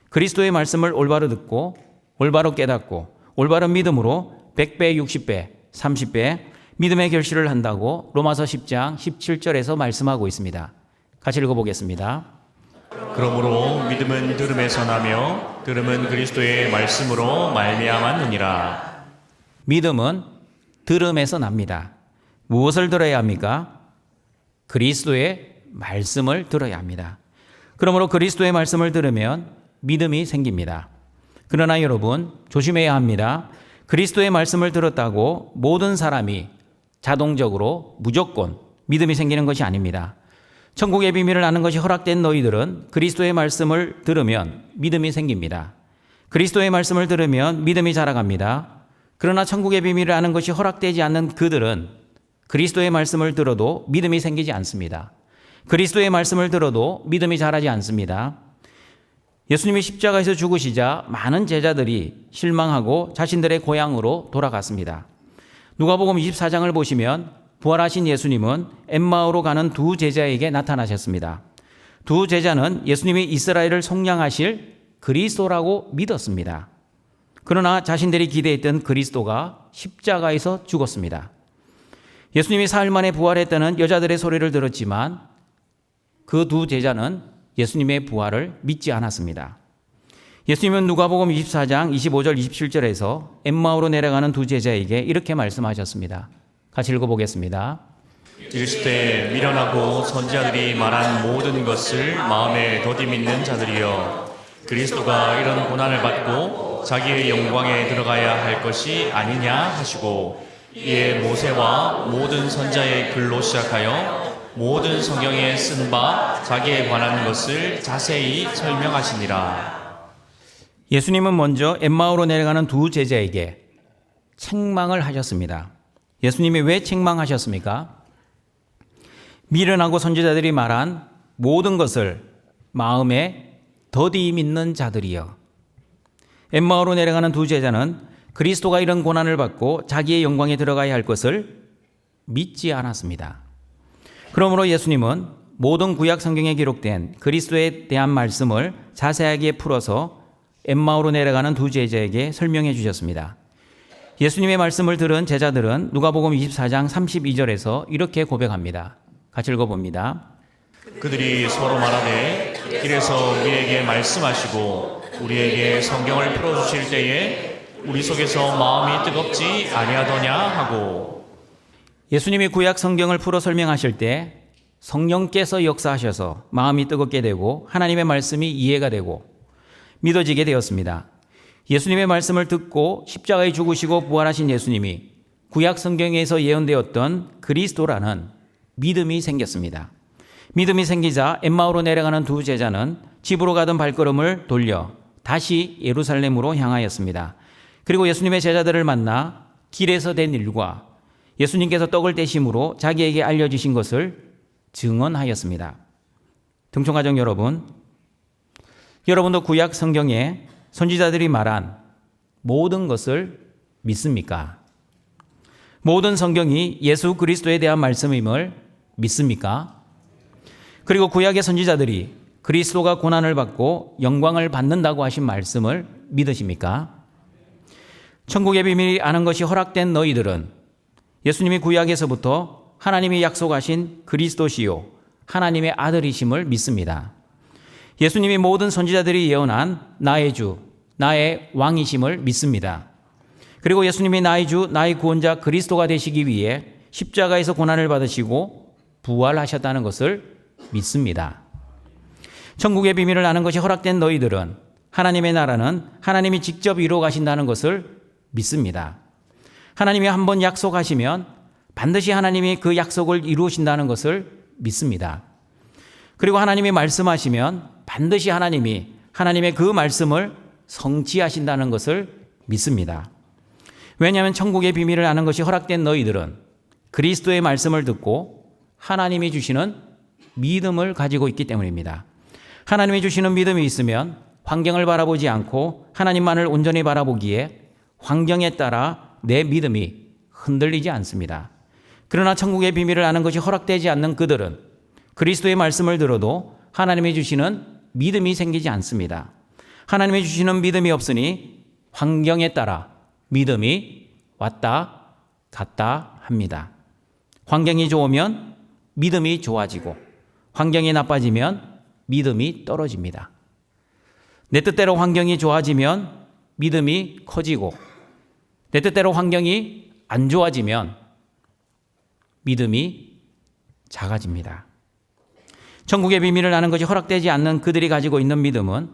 그리스도의 말씀을 올바로 듣고 올바로 깨닫고 올바른 믿음으로 100배, 60배, 30배 믿음의 결실을 한다고 로마서 10장 17절에서 말씀하고 있습니다. 같이 읽어보겠습니다. 그러므로 믿음은 들음에서 나며 들음은 그리스도의 말씀으로 말미암았느니라. 믿음은 들음에서 납니다. 무엇을 들어야 합니까? 그리스도의 말씀을 들어야 합니다. 그러므로 그리스도의 말씀을 들으면 믿음이 생깁니다. 그러나 여러분 조심해야 합니다. 그리스도의 말씀을 들었다고 모든 사람이 자동적으로 무조건 믿음이 생기는 것이 아닙니다. 천국의 비밀을 아는 것이 허락된 너희들은 그리스도의 말씀을 들으면 믿음이 생깁니다. 그리스도의 말씀을 들으면 믿음이 자라갑니다. 그러나 천국의 비밀을 아는 것이 허락되지 않는 그들은 그리스도의 말씀을 들어도 믿음이 생기지 않습니다. 그리스도의 말씀을 들어도 믿음이 자라지 않습니다. 예수님이 십자가에서 죽으시자 많은 제자들이 실망하고 자신들의 고향으로 돌아갔습니다. 누가복음 24장을 보시면 부활하신 예수님은 엠마오로 가는 두 제자에게 나타나셨습니다. 두 제자는 예수님이 이스라엘을 속량하실 그리스도라고 믿었습니다. 그러나 자신들이 기대했던 그리스도가 십자가에서 죽었습니다. 예수님이 사흘 만에 부활했다는 여자들의 소리를 들었지만 그 두 제자는 예수님의 부활을 믿지 않았습니다. 예수님은 누가복음 24장 25절 27절에서 엠마오로 내려가는 두 제자에게 이렇게 말씀하셨습니다. 같이 읽어보겠습니다. 이르시되 미련하고 선지자들이 말한 모든 것을 마음에 더디 믿는 자들이여, 그리스도가 이런 고난을 받고 자기의 영광에 들어가야 할 것이 아니냐 하시고, 이에 모세와 모든 선지자의 글로 시작하여 모든 성경에 쓴 바 자기에 관한 것을 자세히 설명하시니라. 예수님은 먼저 엠마오로 내려가는 두 제자에게 책망을 하셨습니다. 예수님이 왜 책망하셨습니까? 미련하고 선지자들이 말한 모든 것을 마음에 더디 믿는 자들이여. 엠마오로 내려가는 두 제자는 그리스도가 이런 고난을 받고 자기의 영광에 들어가야 할 것을 믿지 않았습니다. 그러므로 예수님은 모든 구약 성경에 기록된 그리스도에 대한 말씀을 자세하게 풀어서 엠마오로 내려가는 두 제자에게 설명해 주셨습니다. 예수님의 말씀을 들은 제자들은 누가복음 24장 32절에서 이렇게 고백합니다. 같이 읽어봅니다. 그들이 서로 말하되 길에서 우리에게 말씀하시고 우리에게 성경을 풀어주실 때에 우리 속에서 마음이 뜨겁지 아니하더냐 하고. 예수님이 구약 성경을 풀어 설명하실 때 성령께서 역사하셔서 마음이 뜨겁게 되고 하나님의 말씀이 이해가 되고 믿어지게 되었습니다. 예수님의 말씀을 듣고 십자가에 죽으시고 부활하신 예수님이 구약 성경에서 예언되었던 그리스도라는 믿음이 생겼습니다. 믿음이 생기자 엠마오로 내려가는 두 제자는 집으로 가던 발걸음을 돌려 다시 예루살렘으로 향하였습니다. 그리고 예수님의 제자들을 만나 길에서 된 일과 예수님께서 떡을 떼심으로 자기에게 알려주신 것을 증언하였습니다. 등촌가족 여러분, 여러분도 구약 성경에 선지자들이 말한 모든 것을 믿습니까? 모든 성경이 예수 그리스도에 대한 말씀임을 믿습니까? 그리고 구약의 선지자들이 그리스도가 고난을 받고 영광을 받는다고 하신 말씀을 믿으십니까? 천국의 비밀이 아는 것이 허락된 너희들은 예수님이 구약에서부터 하나님이 약속하신 그리스도시요 하나님의 아들이심을 믿습니다. 예수님이 모든 선지자들이 예언한 나의 주, 나의 왕이심을 믿습니다. 그리고 예수님이 나의 주, 나의 구원자 그리스도가 되시기 위해 십자가에서 고난을 받으시고 부활하셨다는 것을 믿습니다. 천국의 비밀을 아는 것이 허락된 너희들은 하나님의 나라는 하나님이 직접 이루어 가신다는 것을 믿습니다. 하나님이 한번 약속하시면 반드시 하나님이 그 약속을 이루신다는 것을 믿습니다. 그리고 하나님이 말씀하시면 반드시 하나님이 하나님의 그 말씀을 성취하신다는 것을 믿습니다. 왜냐하면 천국의 비밀을 아는 것이 허락된 너희들은 그리스도의 말씀을 듣고 하나님이 주시는 믿음을 가지고 있기 때문입니다. 하나님이 주시는 믿음이 있으면 환경을 바라보지 않고 하나님만을 온전히 바라보기에 환경에 따라 내 믿음이 흔들리지 않습니다. 그러나 천국의 비밀을 아는 것이 허락되지 않는 그들은 그리스도의 말씀을 들어도 하나님이 주시는 믿음이 생기지 않습니다. 하나님이 주시는 믿음이 없으니 환경에 따라 믿음이 왔다 갔다 합니다. 환경이 좋으면 믿음이 좋아지고 환경이 나빠지면 믿음이 떨어집니다. 내 뜻대로 환경이 좋아지면 믿음이 커지고 내 뜻대로 환경이 안 좋아지면 믿음이 작아집니다. 천국의 비밀을 아는 것이 허락되지 않는 그들이 가지고 있는 믿음은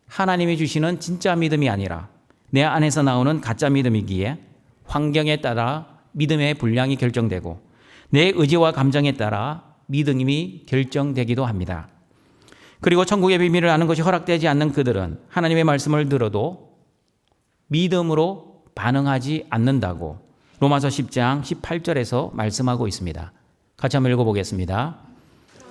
하나님이 주시는 진짜 믿음이 아니라 내 안에서 나오는 가짜 믿음이기에 환경에 따라 믿음의 분량이 결정되고 내 의지와 감정에 따라 믿음이 결정되기도 합니다. 그리고 천국의 비밀을 아는 것이 허락되지 않는 그들은 하나님의 말씀을 들어도 믿음으로 반응하지 않는다고 로마서 10장 18절에서 말씀하고 있습니다. 같이 한번 읽어보겠습니다.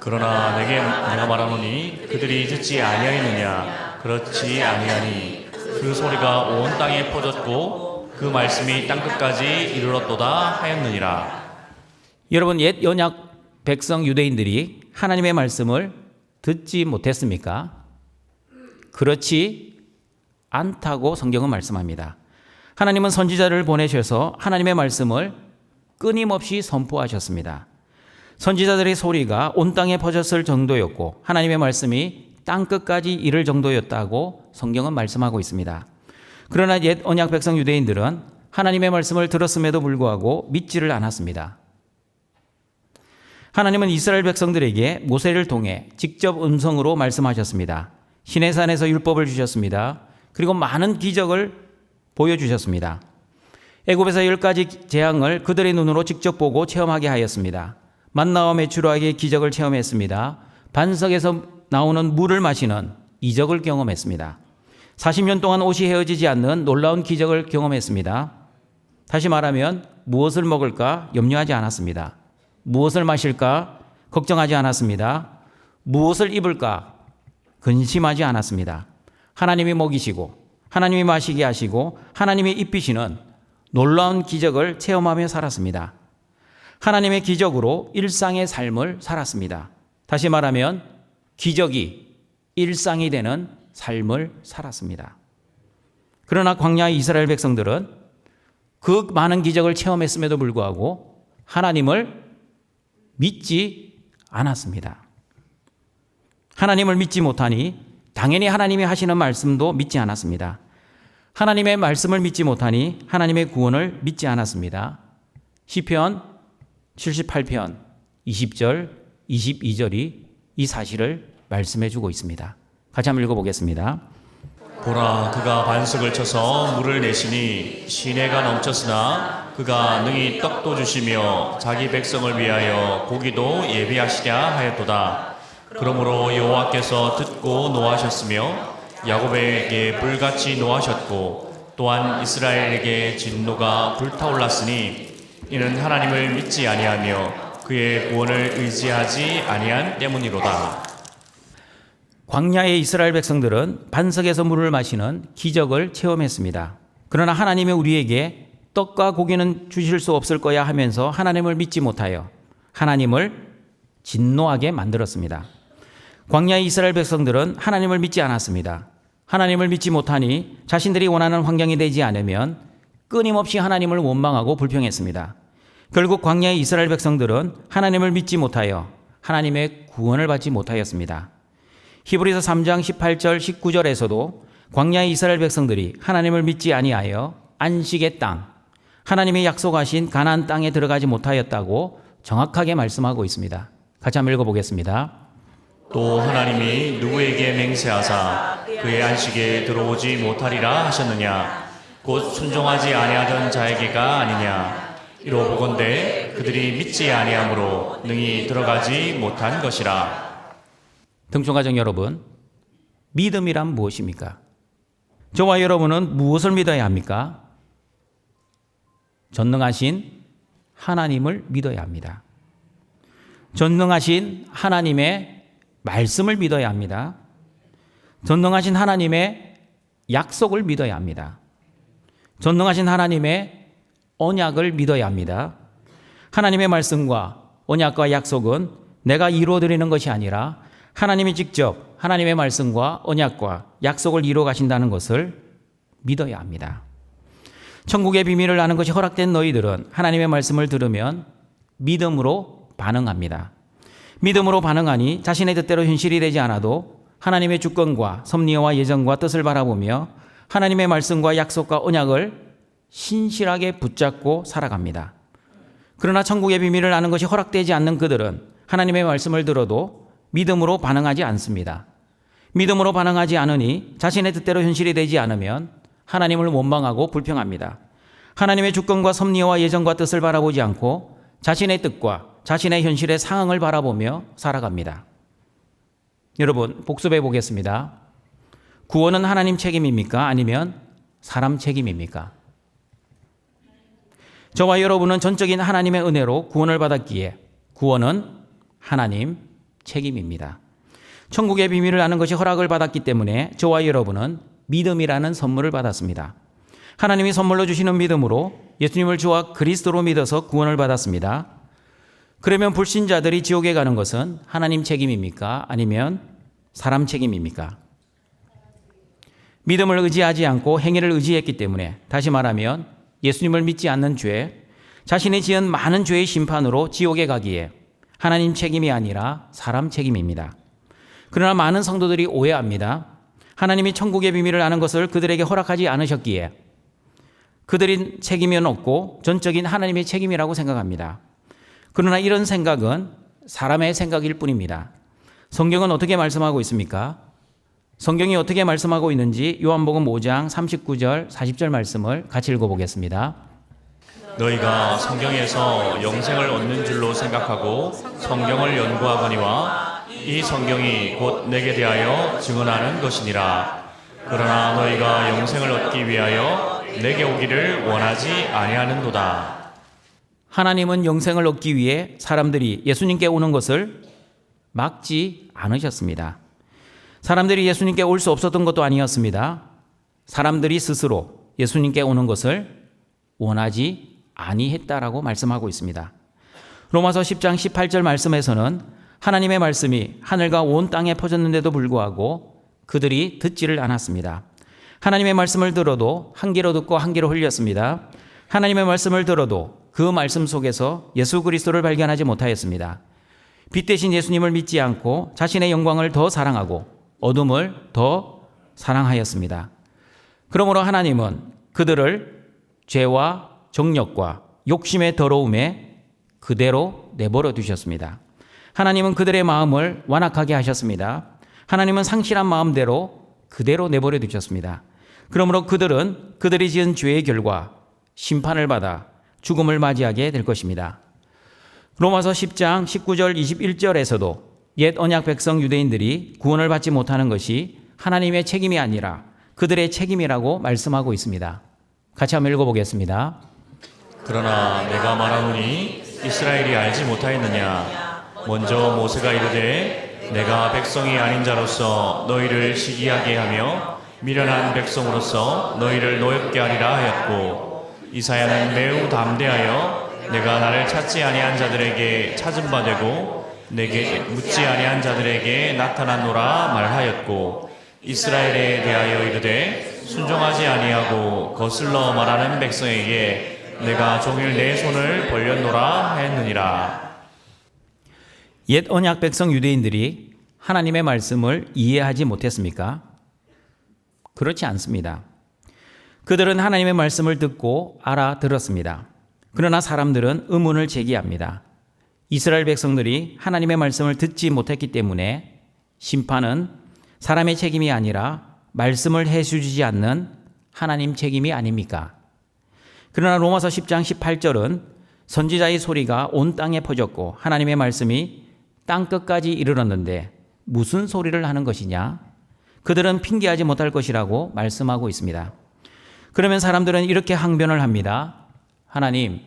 그러나 내가 말하노니 그들이 듣지 아니하였느냐? 그렇지 아니하니 그 소리가 온 땅에 퍼졌고 그 말씀이 땅끝까지 이르렀도다 하였느니라. 여러분, 옛 언약 백성 유대인들이 하나님의 말씀을 듣지 못했습니까? 그렇지 않다고 성경은 말씀합니다. 하나님은 선지자를 보내셔서 하나님의 말씀을 끊임없이 선포하셨습니다. 선지자들의 소리가 온 땅에 퍼졌을 정도였고 하나님의 말씀이 땅끝까지 이를 정도였다고 성경은 말씀하고 있습니다. 그러나 옛 언약 백성 유대인들은 하나님의 말씀을 들었음에도 불구하고 믿지를 않았습니다. 하나님은 이스라엘 백성들에게 모세를 통해 직접 음성으로 말씀하셨습니다. 시내산에서 율법을 주셨습니다. 그리고 많은 기적을 보여주셨습니다. 애굽에서 10가지 재앙을 그들의 눈으로 직접 보고 체험하게 하였습니다. 만나와 메추라기의 기적을 체험했습니다. 반석에서 나오는 물을 마시는 이적을 경험했습니다. 40년 동안 옷이 헤어지지 않는 놀라운 기적을 경험했습니다. 다시 말하면 무엇을 먹을까 염려하지 않았습니다. 무엇을 마실까 걱정하지 않았습니다. 무엇을 입을까 근심하지 않았습니다. 하나님이 먹이시고 하나님이 마시게 하시고 하나님이 입히시는 놀라운 기적을 체험하며 살았습니다. 하나님의 기적으로 일상의 삶을 살았습니다. 다시 말하면 기적이 일상이 되는 삶을 살았습니다. 그러나 광야의 이스라엘 백성들은 그 많은 기적을 체험했음에도 불구하고 하나님을 믿지 않았습니다. 하나님을 믿지 못하니 당연히 하나님이 하시는 말씀도 믿지 않았습니다. 하나님의 말씀을 믿지 못하니 하나님의 구원을 믿지 않았습니다. 시편 78편 20절 22절이 이 사실을 말씀해 주고 있습니다. 같이 한번 읽어보겠습니다. 보라, 그가 반석을 쳐서 물을 내시니 시내가 넘쳤으나 그가 능히 떡도 주시며 자기 백성을 위하여 고기도 예비하시랴 하였도다. 그러므로 여호와께서 듣고 노하셨으며 야곱에게 불같이 노하셨고 또한 이스라엘에게 진노가 불타올랐으니 이는 하나님을 믿지 아니하며 그의 구원을 의지하지 아니한 때문이로다. 광야의 이스라엘 백성들은 반석에서 물을 마시는 기적을 체험했습니다. 그러나 하나님이 우리에게 떡과 고기는 주실 수 없을 거야 하면서 하나님을 믿지 못하여 하나님을 진노하게 만들었습니다. 광야의 이스라엘 백성들은 하나님을 믿지 않았습니다. 하나님을 믿지 못하니 자신들이 원하는 환경이 되지 않으면 끊임없이 하나님을 원망하고 불평했습니다. 결국 광야의 이스라엘 백성들은 하나님을 믿지 못하여 하나님의 구원을 받지 못하였습니다. 히브리서 3장 18절 19절에서도 광야의 이스라엘 백성들이 하나님을 믿지 아니하여 안식의 땅, 하나님이 약속하신 가나안 땅에 들어가지 못하였다고 정확하게 말씀하고 있습니다. 같이 한번 읽어보겠습니다. 또 하나님이 누구에게 맹세하사 그의 안식에 들어오지 못하리라 하셨느냐? 곧 순종하지 아니하던 자에게가 아니냐? 이로 보건대 그들이 믿지 아니함으로 능히 들어가지 못한 것이라. 등촌가정 여러분, 믿음이란 무엇입니까? 저와 여러분은 무엇을 믿어야 합니까? 전능하신 하나님을 믿어야 합니다. 전능하신 하나님의 말씀을 믿어야 합니다. 전능하신 하나님의 약속을 믿어야 합니다. 전능하신 하나님의 언약을 믿어야 합니다. 하나님의 말씀과 언약과 약속은 내가 이루어드리는 것이 아니라 하나님이 직접 하나님의 말씀과 언약과 약속을 이루어 가신다는 것을 믿어야 합니다. 천국의 비밀을 아는 것이 허락된 너희들은 하나님의 말씀을 들으면 믿음으로 반응합니다. 믿음으로 반응하니 자신의 뜻대로 현실이 되지 않아도 하나님의 주권과 섭리와 예정과 뜻을 바라보며 하나님의 말씀과 약속과 언약을 신실하게 붙잡고 살아갑니다. 그러나 천국의 비밀을 아는 것이 허락되지 않는 그들은 하나님의 말씀을 들어도 믿음으로 반응하지 않습니다. 믿음으로 반응하지 않으니 자신의 뜻대로 현실이 되지 않으면 하나님을 원망하고 불평합니다. 하나님의 주권과 섭리와 예정과 뜻을 바라보지 않고 자신의 뜻과 자신의 현실의 상황을 바라보며 살아갑니다. 여러분, 복습해 보겠습니다. 구원은 하나님 책임입니까? 아니면 사람 책임입니까? 저와 여러분은 전적인 하나님의 은혜로 구원을 받았기에 구원은 하나님 책임입니다. 천국의 비밀을 아는 것이 허락을 받았기 때문에 저와 여러분은 믿음이라는 선물을 받았습니다. 하나님이 선물로 주시는 믿음으로 예수님을 주와 그리스도로 믿어서 구원을 받았습니다. 그러면 불신자들이 지옥에 가는 것은 하나님 책임입니까? 아니면 사람 책임입니까? 믿음을 의지하지 않고 행위를 의지했기 때문에, 다시 말하면 예수님을 믿지 않는 죄, 자신이 지은 많은 죄의 심판으로 지옥에 가기에 하나님 책임이 아니라 사람 책임입니다. 그러나 많은 성도들이 오해합니다. 하나님이 천국의 비밀을 아는 것을 그들에게 허락하지 않으셨기에 그들이 책임은 없고 전적인 하나님의 책임이라고 생각합니다. 그러나 이런 생각은 사람의 생각일 뿐입니다. 성경은 어떻게 말씀하고 있습니까? 성경이 어떻게 말씀하고 있는지 요한복음 5장 39절 40절 말씀을 같이 읽어보겠습니다. 너희가 성경에서 영생을 얻는 줄로 생각하고 성경을 연구하거니와 이 성경이 곧 내게 대하여 증언하는 것이니라. 그러나 너희가 영생을 얻기 위하여 내게 오기를 원하지 아니하는도다. 하나님은 영생을 얻기 위해 사람들이 예수님께 오는 것을 막지 않으셨습니다. 사람들이 예수님께 올 수 없었던 것도 아니었습니다. 사람들이 스스로 예수님께 오는 것을 원하지 아니했다라고 말씀하고 있습니다. 로마서 10장 18절 말씀에서는 하나님의 말씀이 하늘과 온 땅에 퍼졌는데도 불구하고 그들이 듣지를 않았습니다. 하나님의 말씀을 들어도 한 귀로 듣고 한 귀로 흘렸습니다. 하나님의 말씀을 들어도 그 말씀 속에서 예수 그리스도를 발견하지 못하였습니다. 빛 대신 예수님을 믿지 않고 자신의 영광을 더 사랑하고 어둠을 더 사랑하였습니다. 그러므로 하나님은 그들을 죄와 정욕과 욕심의 더러움에 그대로 내버려 두셨습니다. 하나님은 그들의 마음을 완악하게 하셨습니다. 하나님은 상실한 마음대로 그대로 내버려 두셨습니다. 그러므로 그들은 그들이 지은 죄의 결과 심판을 받아 죽음을 맞이하게 될 것입니다. 로마서 10장 19절 21절에서도 옛 언약 백성 유대인들이 구원을 받지 못하는 것이 하나님의 책임이 아니라 그들의 책임이라고 말씀하고 있습니다. 같이 한번 읽어보겠습니다. 그러나 내가 말하노니 이스라엘이 알지 못하였느냐. 먼저 모세가 이르되 내가 백성이 아닌 자로서 너희를 시기하게 하며 미련한 백성으로서 너희를 노엽게 하리라 하였고, 이사야는 매우 담대하여 내가 나를 찾지 아니한 자들에게 찾은 바 되고 내게 묻지 아니한 자들에게 나타났노라 말하였고, 이스라엘에 대하여 이르되 순종하지 아니하고 거슬러 말하는 백성에게 내가 종일 내 손을 벌렸노라 했느니라. 옛 언약 백성 유대인들이 하나님의 말씀을 이해하지 못했습니까? 그렇지 않습니다. 그들은 하나님의 말씀을 듣고 알아들었습니다. 그러나 사람들은 의문을 제기합니다. 이스라엘 백성들이 하나님의 말씀을 듣지 못했기 때문에 심판은 사람의 책임이 아니라 말씀을 해주지 않는 하나님 책임이 아닙니까? 그러나 로마서 10장 18절은 선지자의 소리가 온 땅에 퍼졌고 하나님의 말씀이 땅끝까지 이르렀는데 무슨 소리를 하는 것이냐? 그들은 핑계하지 못할 것이라고 말씀하고 있습니다. 그러면 사람들은 이렇게 항변을 합니다. 하나님,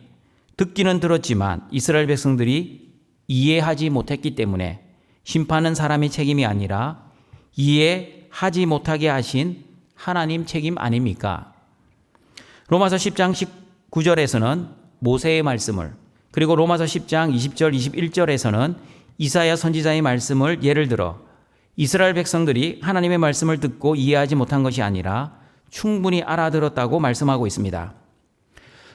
듣기는 들었지만 이스라엘 백성들이 이해하지 못했기 때문에 심판은 사람의 책임이 아니라 이해하지 못하게 하신 하나님 책임 아닙니까? 로마서 10장 19절에서는 모세의 말씀을, 그리고 로마서 10장 20절 21절에서는 이사야 선지자의 말씀을 예를 들어 이스라엘 백성들이 하나님의 말씀을 듣고 이해하지 못한 것이 아니라 충분히 알아들었다고 말씀하고 있습니다.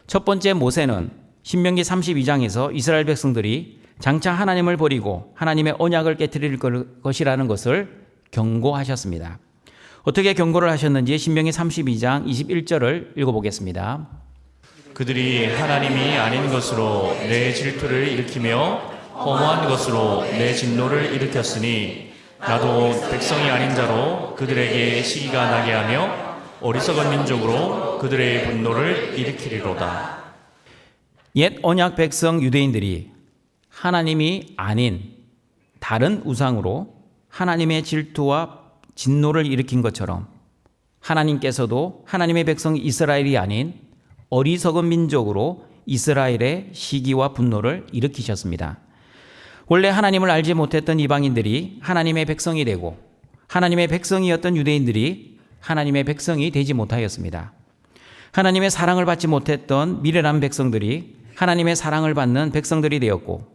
첫 번째 모세는 신명기 32장에서 이스라엘 백성들이 장차 하나님을 버리고 하나님의 언약을 깨뜨릴 것이라는 것을 경고하셨습니다. 어떻게 경고를 하셨는지 신명기 32장 21절을 읽어보겠습니다. 그들이 하나님이 아닌 것으로 내 질투를 일으키며 허무한 것으로 내 진노를 일으켰으니 나도 백성이 아닌 자로 그들에게 시기가 나게 하며 어리석은 민족으로 그들의 분노를 일으키리로다. 옛 언약 백성 유대인들이 하나님이 아닌 다른 우상으로 하나님의 질투와 진노를 일으킨 것처럼 하나님께서도 하나님의 백성 이스라엘이 아닌 어리석은 민족으로 이스라엘의 시기와 분노를 일으키셨습니다. 원래 하나님을 알지 못했던 이방인들이 하나님의 백성이 되고 하나님의 백성이었던 유대인들이 하나님의 백성이 되지 못하였습니다. 하나님의 사랑을 받지 못했던 미련한 백성들이 하나님의 사랑을 받는 백성들이 되었고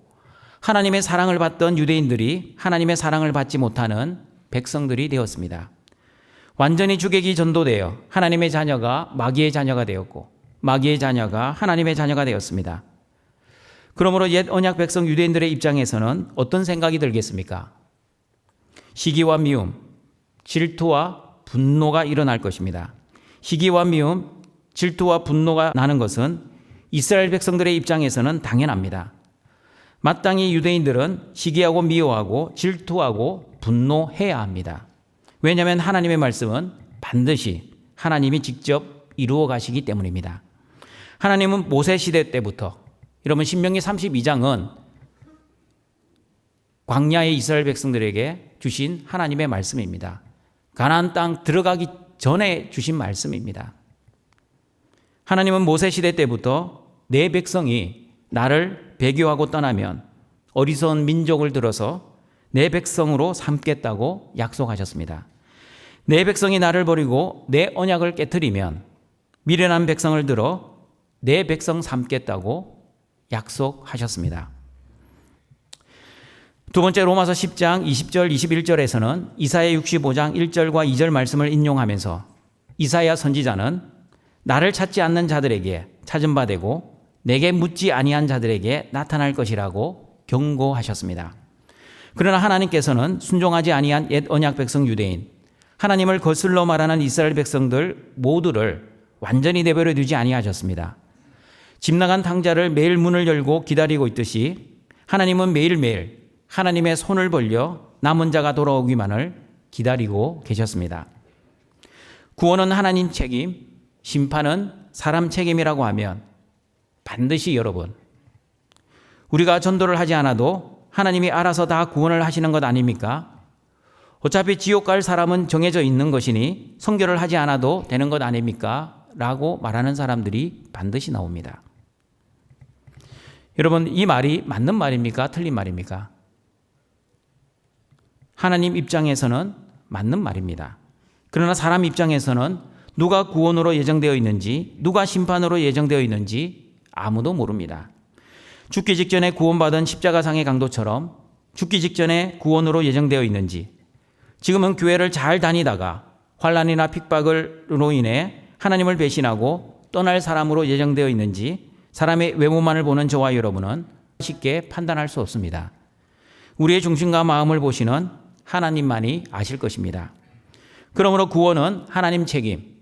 하나님의 사랑을 받던 유대인들이 하나님의 사랑을 받지 못하는 백성들이 되었습니다. 완전히 주객이 전도되어 하나님의 자녀가 마귀의 자녀가 되었고 마귀의 자녀가 하나님의 자녀가 되었습니다. 그러므로 옛 언약 백성 유대인들의 입장에서는 어떤 생각이 들겠습니까? 시기와 미움, 질투와 분노가 일어날 것입니다. 시기와 미움, 질투와 분노가 나는 것은 이스라엘 백성들의 입장에서는 당연합니다. 마땅히 유대인들은 시기하고 미워하고 질투하고 분노해야 합니다. 왜냐하면 하나님의 말씀은 반드시 하나님이 직접 이루어 가시기 때문입니다. 하나님은 모세 시대 때부터, 여러분 신명기 32장은 광야의 이스라엘 백성들에게 주신 하나님의 말씀입니다. 가나안 땅 들어가기 전에 주신 말씀입니다. 하나님은 모세 시대 때부터 내 백성이 나를 배교하고 떠나면 어리석은 민족을 들어서 내 백성으로 삼겠다고 약속하셨습니다. 내 백성이 나를 버리고 내 언약을 깨뜨리면 미련한 백성을 들어 내 백성 삼겠다고 약속하셨습니다. 두 번째 로마서 10장 20절 21절에서는 이사야 65장 1절과 2절 말씀을 인용하면서 이사야 선지자는 나를 찾지 않는 자들에게 찾은 바 되고 내게 묻지 아니한 자들에게 나타날 것이라고 경고하셨습니다. 그러나 하나님께서는 순종하지 아니한 옛 언약 백성 유대인, 하나님을 거슬러 말하는 이스라엘 백성들 모두를 완전히 내버려 두지 아니하셨습니다. 집 나간 탕자를 매일 문을 열고 기다리고 있듯이 하나님은 매일매일 하나님의 손을 벌려 남은 자가 돌아오기만을 기다리고 계셨습니다. 구원은 하나님 책임, 심판은 사람 책임이라고 하면 반드시 여러분, 우리가 전도를 하지 않아도 하나님이 알아서 다 구원을 하시는 것 아닙니까? 어차피 지옥 갈 사람은 정해져 있는 것이니 선교를 하지 않아도 되는 것 아닙니까? 라고 말하는 사람들이 반드시 나옵니다. 여러분, 이 말이 맞는 말입니까? 틀린 말입니까? 하나님 입장에서는 맞는 말입니다. 그러나 사람 입장에서는 누가 구원으로 예정되어 있는지, 누가 심판으로 예정되어 있는지 아무도 모릅니다. 죽기 직전에 구원받은 십자가상의 강도처럼 죽기 직전에 구원으로 예정되어 있는지, 지금은 교회를 잘 다니다가 환난이나 핍박으로 인해 하나님을 배신하고 떠날 사람으로 예정되어 있는지 사람의 외모만을 보는 저와 여러분은 쉽게 판단할 수 없습니다. 우리의 중심과 마음을 보시는 하나님만이 아실 것입니다. 그러므로 구원은 하나님 책임,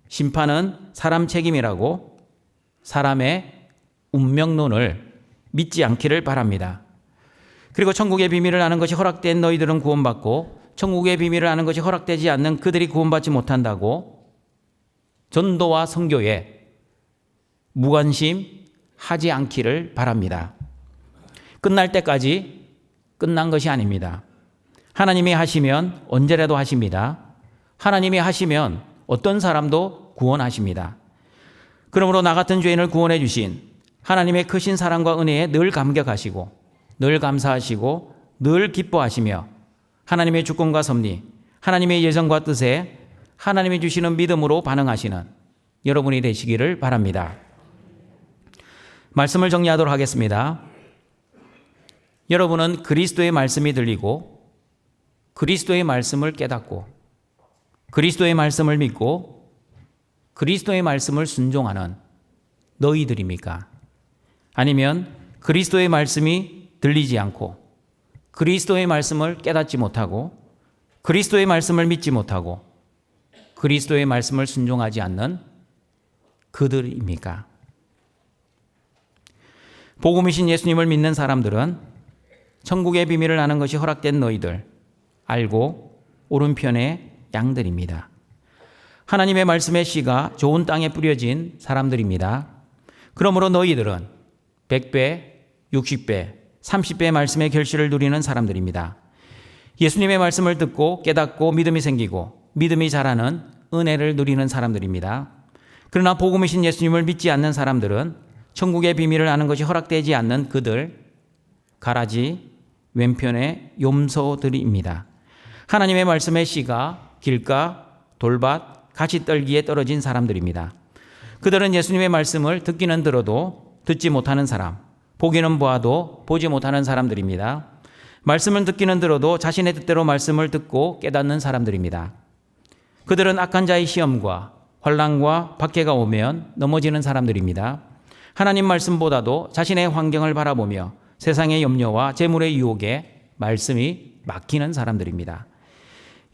심판은 사람 책임이라고 사람의 운명론을 믿지 않기를 바랍니다. 그리고 천국의 비밀을 아는 것이 허락된 너희들은 구원받고 천국의 비밀을 아는 것이 허락되지 않는 그들이 구원받지 못한다고 전도와 선교에 무관심하지 않기를 바랍니다. 끝날 때까지 끝난 것이 아닙니다. 하나님이 하시면 언제라도 하십니다. 하나님이 하시면 어떤 사람도 구원하십니다. 그러므로 나 같은 죄인을 구원해 주신 하나님의 크신 사랑과 은혜에 늘 감격하시고 늘 감사하시고 늘 기뻐하시며 하나님의 주권과 섭리, 하나님의 예정과 뜻에 하나님이 주시는 믿음으로 반응하시는 여러분이 되시기를 바랍니다. 말씀을 정리하도록 하겠습니다. 여러분은 그리스도의 말씀이 들리고 그리스도의 말씀을 깨닫고 그리스도의 말씀을 믿고 그리스도의 말씀을 순종하는 너희들입니까? 아니면 그리스도의 말씀이 들리지 않고 그리스도의 말씀을 깨닫지 못하고 그리스도의 말씀을 믿지 못하고 그리스도의 말씀을 순종하지 않는 그들입니까? 복음이신 예수님을 믿는 사람들은 천국의 비밀을 아는 것이 허락된 너희들, 알고 오른편의 양들입니다. 하나님의 말씀의 씨가 좋은 땅에 뿌려진 사람들입니다. 그러므로 너희들은 100배, 60배, 30배의 말씀의 결실을 누리는 사람들입니다. 예수님의 말씀을 듣고 깨닫고 믿음이 생기고 믿음이 자라는 은혜를 누리는 사람들입니다. 그러나 복음이신 예수님을 믿지 않는 사람들은 천국의 비밀을 아는 것이 허락되지 않는 그들, 가라지 왼편의 염소들입니다. 하나님의 말씀의 씨가 길가, 돌밭, 가시떨기에 떨어진 사람들입니다. 그들은 예수님의 말씀을 듣기는 들어도 듣지 못하는 사람, 보기는 보아도 보지 못하는 사람들입니다. 말씀을 듣기는 들어도 자신의 뜻대로 말씀을 듣고 깨닫는 사람들입니다. 그들은 악한 자의 시험과 환난과 박해가 오면 넘어지는 사람들입니다. 하나님 말씀보다도 자신의 환경을 바라보며 세상의 염려와 재물의 유혹에 말씀이 막히는 사람들입니다.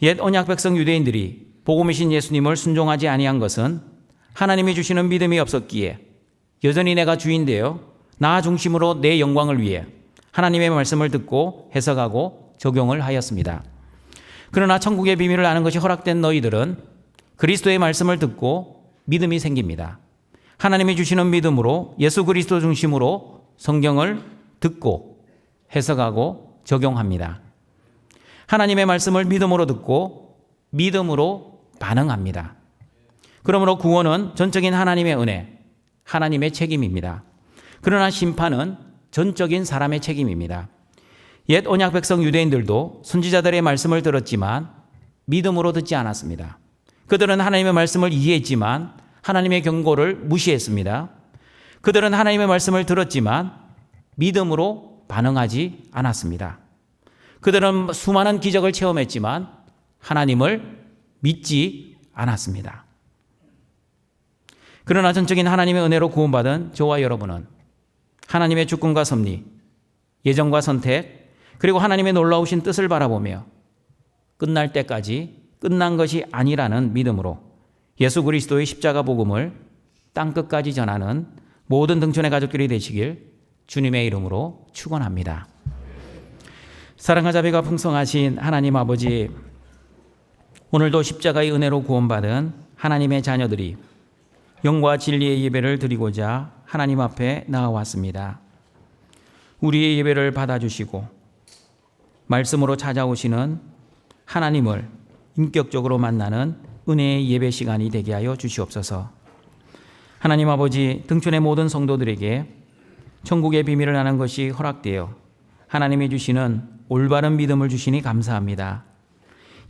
옛 언약 백성 유대인들이 복음이신 예수님을 순종하지 아니한 것은 하나님이 주시는 믿음이 없었기에 여전히 내가 주인되어 나 중심으로 내 영광을 위해 하나님의 말씀을 듣고 해석하고 적용을 하였습니다. 그러나 천국의 비밀을 아는 것이 허락된 너희들은 그리스도의 말씀을 듣고 믿음이 생깁니다. 하나님이 주시는 믿음으로 예수 그리스도 중심으로 성경을 듣고 해석하고 적용합니다. 하나님의 말씀을 믿음으로 듣고 믿음으로 반응합니다. 그러므로 구원은 전적인 하나님의 은혜, 하나님의 책임입니다. 그러나 심판은 전적인 사람의 책임입니다. 옛 언약 백성 유대인들도 선지자들의 말씀을 들었지만 믿음으로 듣지 않았습니다. 그들은 하나님의 말씀을 이해했지만 하나님의 경고를 무시했습니다. 그들은 하나님의 말씀을 들었지만 믿음으로 반응하지 않았습니다. 그들은 수많은 기적을 체험했지만 하나님을 믿지 않았습니다. 그러나 전적인 하나님의 은혜로 구원받은 저와 여러분은 하나님의 주권과 섭리, 예정과 선택, 그리고 하나님의 놀라우신 뜻을 바라보며 끝날 때까지 끝난 것이 아니라는 믿음으로 예수 그리스도의 십자가 복음을 땅끝까지 전하는 모든 등촌의 가족들이 되시길 주님의 이름으로 축원합니다. 사랑과 자비가 풍성하신 하나님 아버지, 오늘도 십자가의 은혜로 구원받은 하나님의 자녀들이 영과 진리의 예배를 드리고자 하나님 앞에 나아왔습니다. 우리의 예배를 받아주시고 말씀으로 찾아오시는 하나님을 인격적으로 만나는 은혜의 예배 시간이 되게 하여 주시옵소서. 하나님 아버지, 등촌의 모든 성도들에게 천국의 비밀을 아는 것이 허락되어 하나님이 주시는 올바른 믿음을 주시니 감사합니다.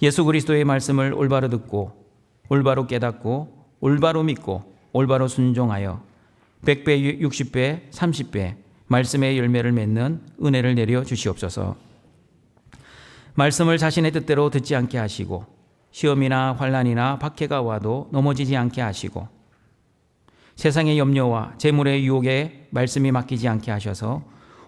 예수 그리스도의 말씀을 올바로 듣고 올바로 깨닫고 올바로 믿고 올바로 순종하여 100배, 60배, 30배 말씀의 열매를 맺는 은혜를 내려 주시옵소서. 말씀을 자신의 뜻대로 듣지 않게 하시고 시험이나 환난이나 박해가 와도 넘어지지 않게 하시고 세상의 염려와 재물의 유혹에 말씀이 맡기지 않게 하셔서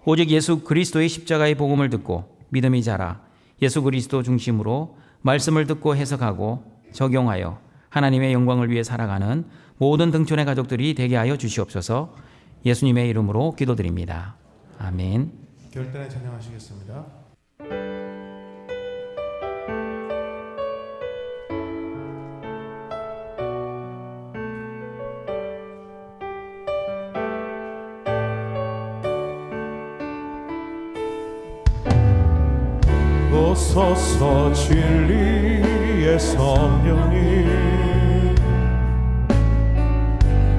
오직 예수 그리스도의 십자가의 복음을 듣고 믿음이 자라 예수 그리스도 중심으로 말씀을 듣고 해석하고 적용하여 하나님의 영광을 위해 살아가는 모든 등촌의 가족들이 되게 하여 주시옵소서. 예수님의 이름으로 기도드립니다. 아멘. 결단에 찬양하시겠습니다. 오소서 진리의 성령님,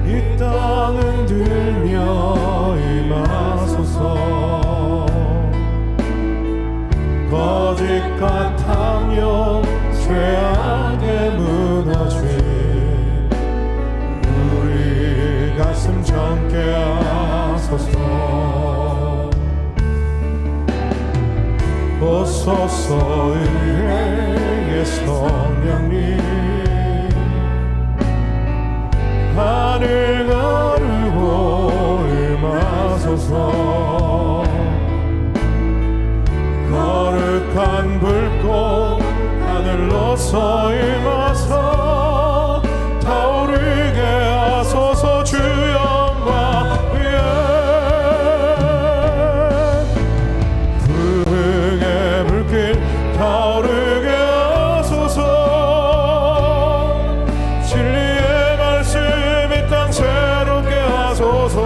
이 땅은 들며 오소서 의의 성령님 하늘 가르고 임하소서 거룩한 불꽃 하늘로서 임하사 타오르게 하소서 주 영광 위에 불의 불길 타오르게 하소서 진리의 말씀 이 땅 새롭게 하소서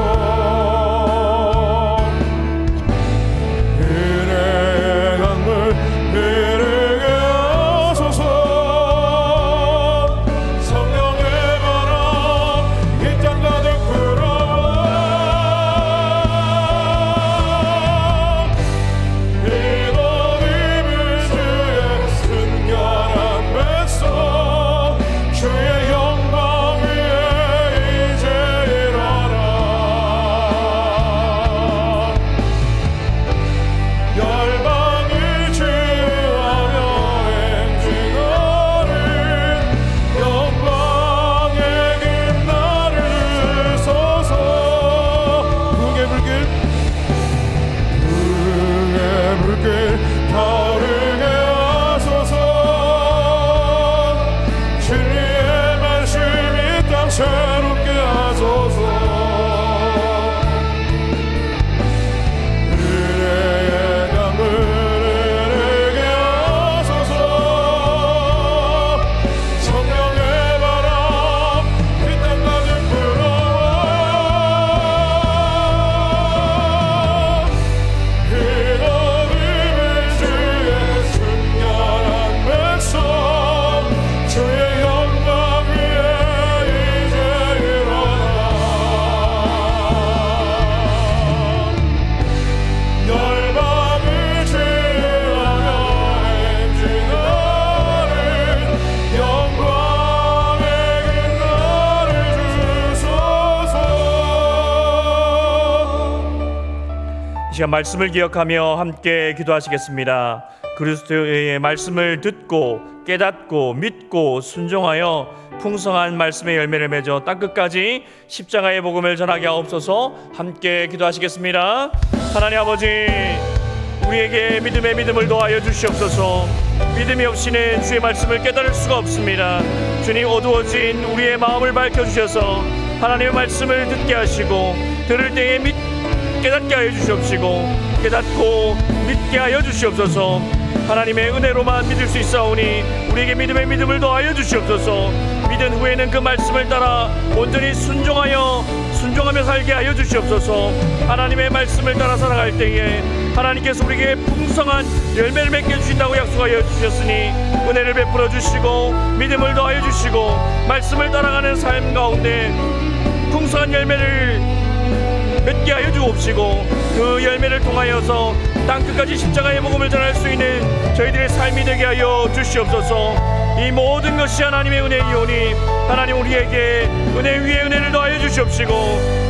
은혜의 강물 흐르게 하소서 성령의 바람 이 땅 가득 불어와 믿음을 주의 순결한 백성 주의 영광 위에 이제 일어나 열방을 주하며 행진하는 영광의 빛나를 주소서 북의 불길 타오르게 하소서 진리의 말씀 이 땅 새롭게 하소서 은혜의 강물 흐르게 하소서 성령의 바람 이 땅 가득 불어와 믿음을 주의 순결한 백성 주의 영광 위에 이제 일어나 열방을 주하며 행진하는 영광의 빛나를 주소서 이 시간 말씀을 기억하며 함께 기도하시겠습니다. 그리스도의 말씀을 듣고 깨닫고 믿고 순종하여 풍성한 말씀의 열매를 맺어 땅끝까지 십자가의 복음을 전하게 하옵소서. 함께 기도하시겠습니다. 하나님 아버지, 우리에게 믿음의 믿음을 더하여 주시옵소서. 믿음이 없이는 주의 말씀을 깨달을 수가 없습니다. 주님, 어두워진 우리의 마음을 밝혀주셔서 하나님의 말씀을 듣게 하시고 들을 때에 깨닫게 하여 주시옵시고 깨닫고 믿게 하여 주시옵소서. 하나님의 은혜로만 믿을 수 있사오니 우리에게 믿음의 믿음을 더하여 주시옵소서. 믿은 후에는 그 말씀을 따라 온전히 순종하며 살게 하여 주시옵소서. 하나님의 말씀을 따라 살아갈 때에 하나님께서 우리에게 풍성한 열매를 맺게 해주신다고 약속하여 주셨으니 은혜를 베풀어 주시고 믿음을 더하여 주시고 말씀을 따라가는 삶 가운데 풍성한 열매를 맺게 하여 주옵시고 그 열매를 통하여서 땅끝까지 십자가의 복음을 전할 수 있는 저희들의 삶이 되게 하여 주시옵소서. 이 모든 것이 하나님의 은혜이오니 하나님 우리에게 은혜 위에 은혜를 더하여 주시옵시고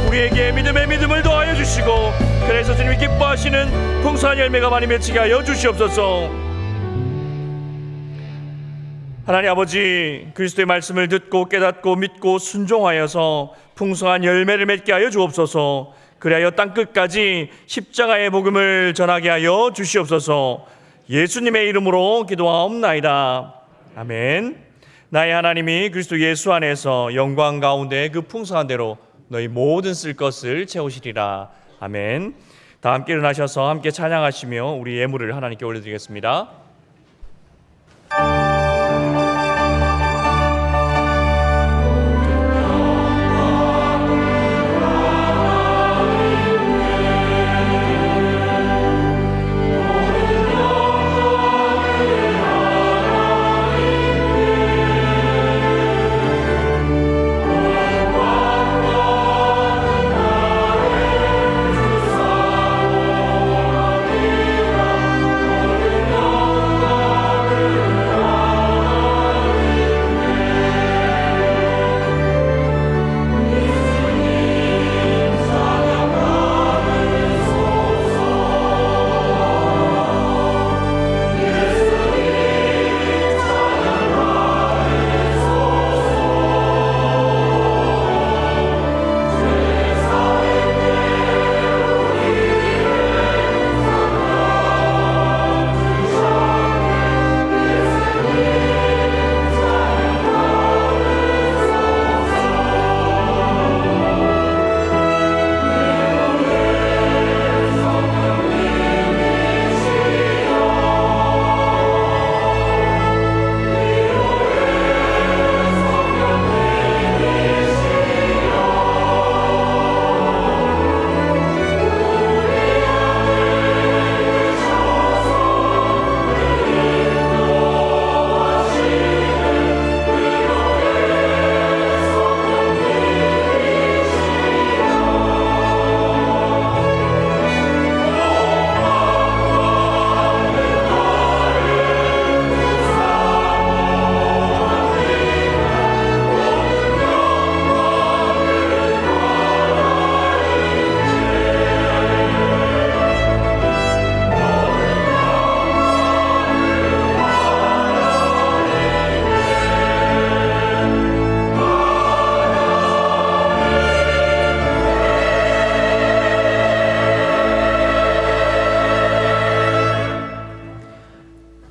우리에게 믿음의 믿음을 더하여 주시고 그래서 주님이 기뻐하시는 풍성한 열매가 많이 맺히게 하여 주시옵소서. 하나님 아버지, 그리스도의 말씀을 듣고 깨닫고 믿고 순종하여서 풍성한 열매를 맺게 하여 주옵소서. 그리하여 땅끝까지 십자가의 복음을 전하게 하여 주시옵소서. 예수님의 이름으로 기도하옵나이다. 아멘. 나의 하나님이 그리스도 예수 안에서 영광 가운데 그 풍성한 대로 너희 모든 쓸 것을 채우시리라. 아멘. 다 함께 일어나셔서 함께 찬양하시며 우리 예물을 하나님께 올려드리겠습니다.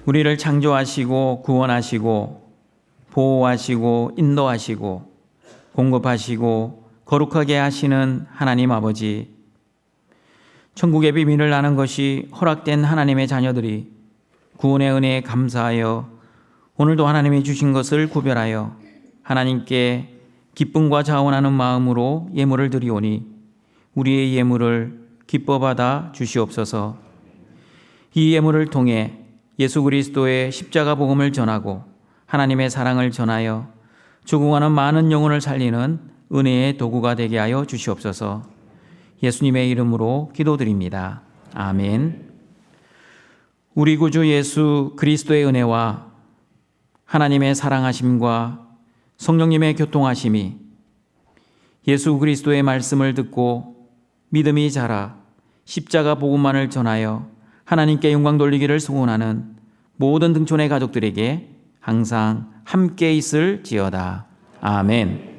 우리를 창조하시고 구원하시고 보호하시고 인도하시고 공급하시고 거룩하게 하시는 하나님 아버지, 천국의 비밀을 아는 것이 허락된 하나님의 자녀들이 구원의 은혜에 감사하여 오늘도 하나님이 주신 것을 구별하여 하나님께 기쁨과 자원하는 마음으로 예물을 드리오니 우리의 예물을 기뻐 받아 주시옵소서. 이 예물을 통해 예수 그리스도의 십자가 복음을 전하고 하나님의 사랑을 전하여 죽어가는 많은 영혼을 살리는 은혜의 도구가 되게 하여 주시옵소서. 예수님의 이름으로 기도드립니다. 아멘. 우리 구주 예수 그리스도의 은혜와 하나님의 사랑하심과 성령님의 교통하심이 예수 그리스도의 말씀을 듣고 믿음이 자라 십자가 복음만을 전하여 하나님께 영광 돌리기를 소원하는 모든 등촌의 가족들에게 항상 함께 있을지어다. 아멘.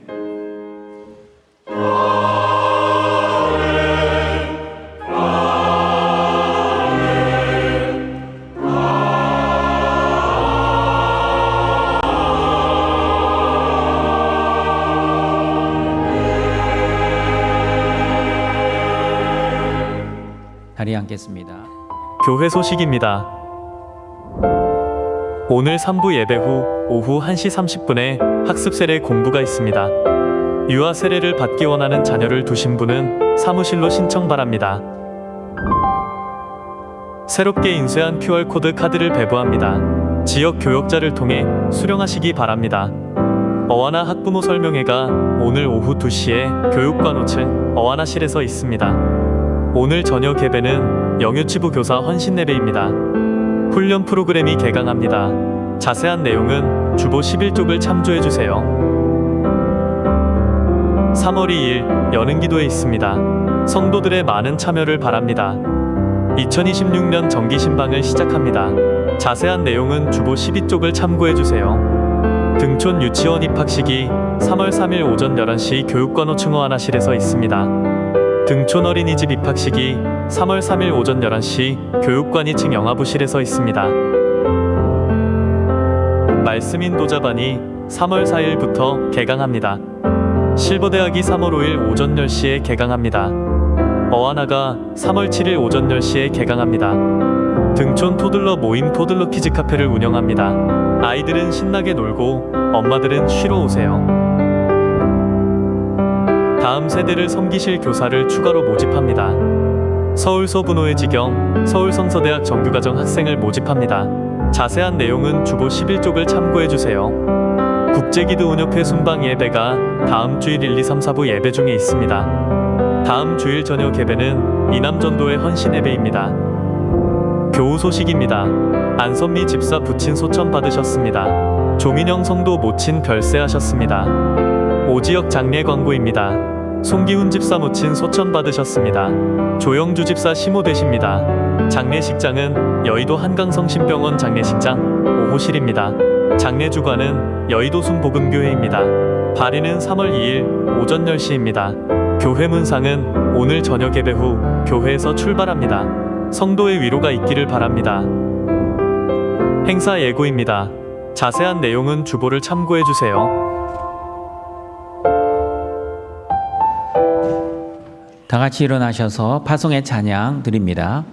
자리에 앉겠습니다. 교회 소식입니다. 오늘 3부 예배 후 오후 1시 30분에 학습 세례 공부가 있습니다. 유아 세례를 받기 원하는 자녀를 두신 분은 사무실로 신청 바랍니다. 새롭게 인쇄한 QR코드 카드를 배부합니다. 지역 교역자를 통해 수령하시기 바랍니다. 어와나 학부모 설명회가 오늘 오후 2시에 교육관 5층 어와나실에서 있습니다. 오늘 저녁 예배는 영유치부 교사 헌신 예배입니다. 훈련 프로그램이 개강합니다. 자세한 내용은 주보 11쪽을 참조해 주세요. 3월 2일 여는 기도회 있습니다. 성도들의 많은 참여를 바랍니다. 2026년 정기 신방을 시작합니다. 자세한 내용은 주보 12쪽을 참고해 주세요. 등촌 유치원 입학식이 3월 3일 오전 11시 교육관 5층 어와나실에서 있습니다. 등촌 어린이집 입학식이 3월 3일 오전 11시 교육관 2층 영아부실에서 있습니다. 말씀 인도자반이 3월 4일부터 개강합니다. 실버대학이 3월 5일 오전 10시에 개강합니다. 어와나가 3월 7일 오전 10시에 개강합니다. 등촌 토들러 모임 토들러 키즈 카페를 운영합니다. 아이들은 신나게 놀고 엄마들은 쉬러 오세요. 다음 세대를 섬기실 교사를 추가로 모집합니다. 서울서부노회 지경 서울성서대학 정규과정 학생을 모집합니다. 자세한 내용은 주보 11쪽을 참고해주세요. 국제기도운협회 순방 예배가 다음 주일 1, 2, 3, 4부 예배 중에 있습니다. 다음 주일 저녁 예배는 이남전도회 헌신 예배입니다. 교우 소식입니다. 안선미 집사 부친 소천 받으셨습니다. 조민영 성도 모친 별세하셨습니다. 오지역 장례 광고입니다. 송기훈 집사 모친 소천 받으셨습니다. 조영주 집사 시모 되십니다. 장례식장은 여의도 한강성심병원 장례식장 5호실입니다. 장례 주관은 여의도 순복음교회입니다. 발인은 3월 2일 오전 10시입니다. 교회 문상은 오늘 저녁 예배 후 교회에서 출발합니다. 성도의 위로가 있기를 바랍니다. 행사 예고입니다. 자세한 내용은 주보를 참고해 주세요. 다 같이 일어나셔서 파송의 찬양 드립니다.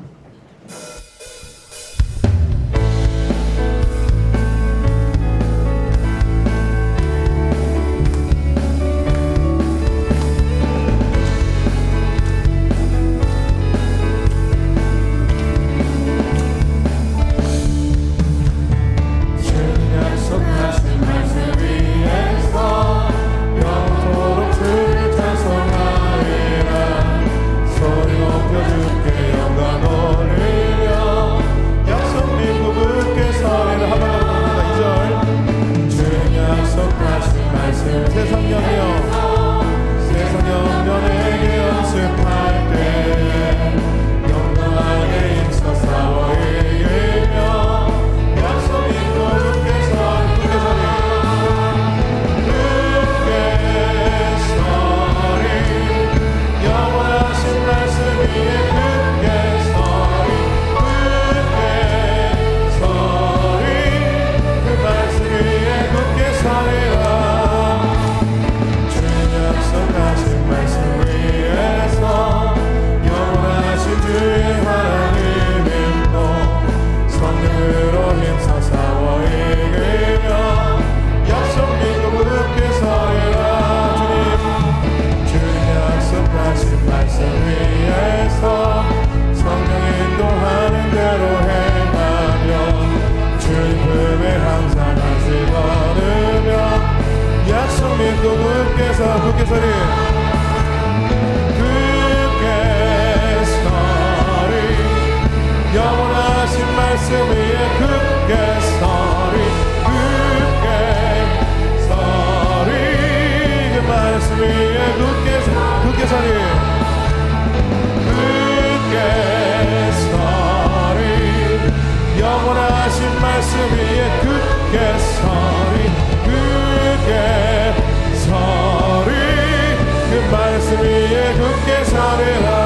주께서 굳게 서리 영원하신 말씀 위에 굳게 서리 그 말씀 위에 굳게 서리 영원하신 말씀 위에 굳게 서리 그 말씀 위에 굳게 서리라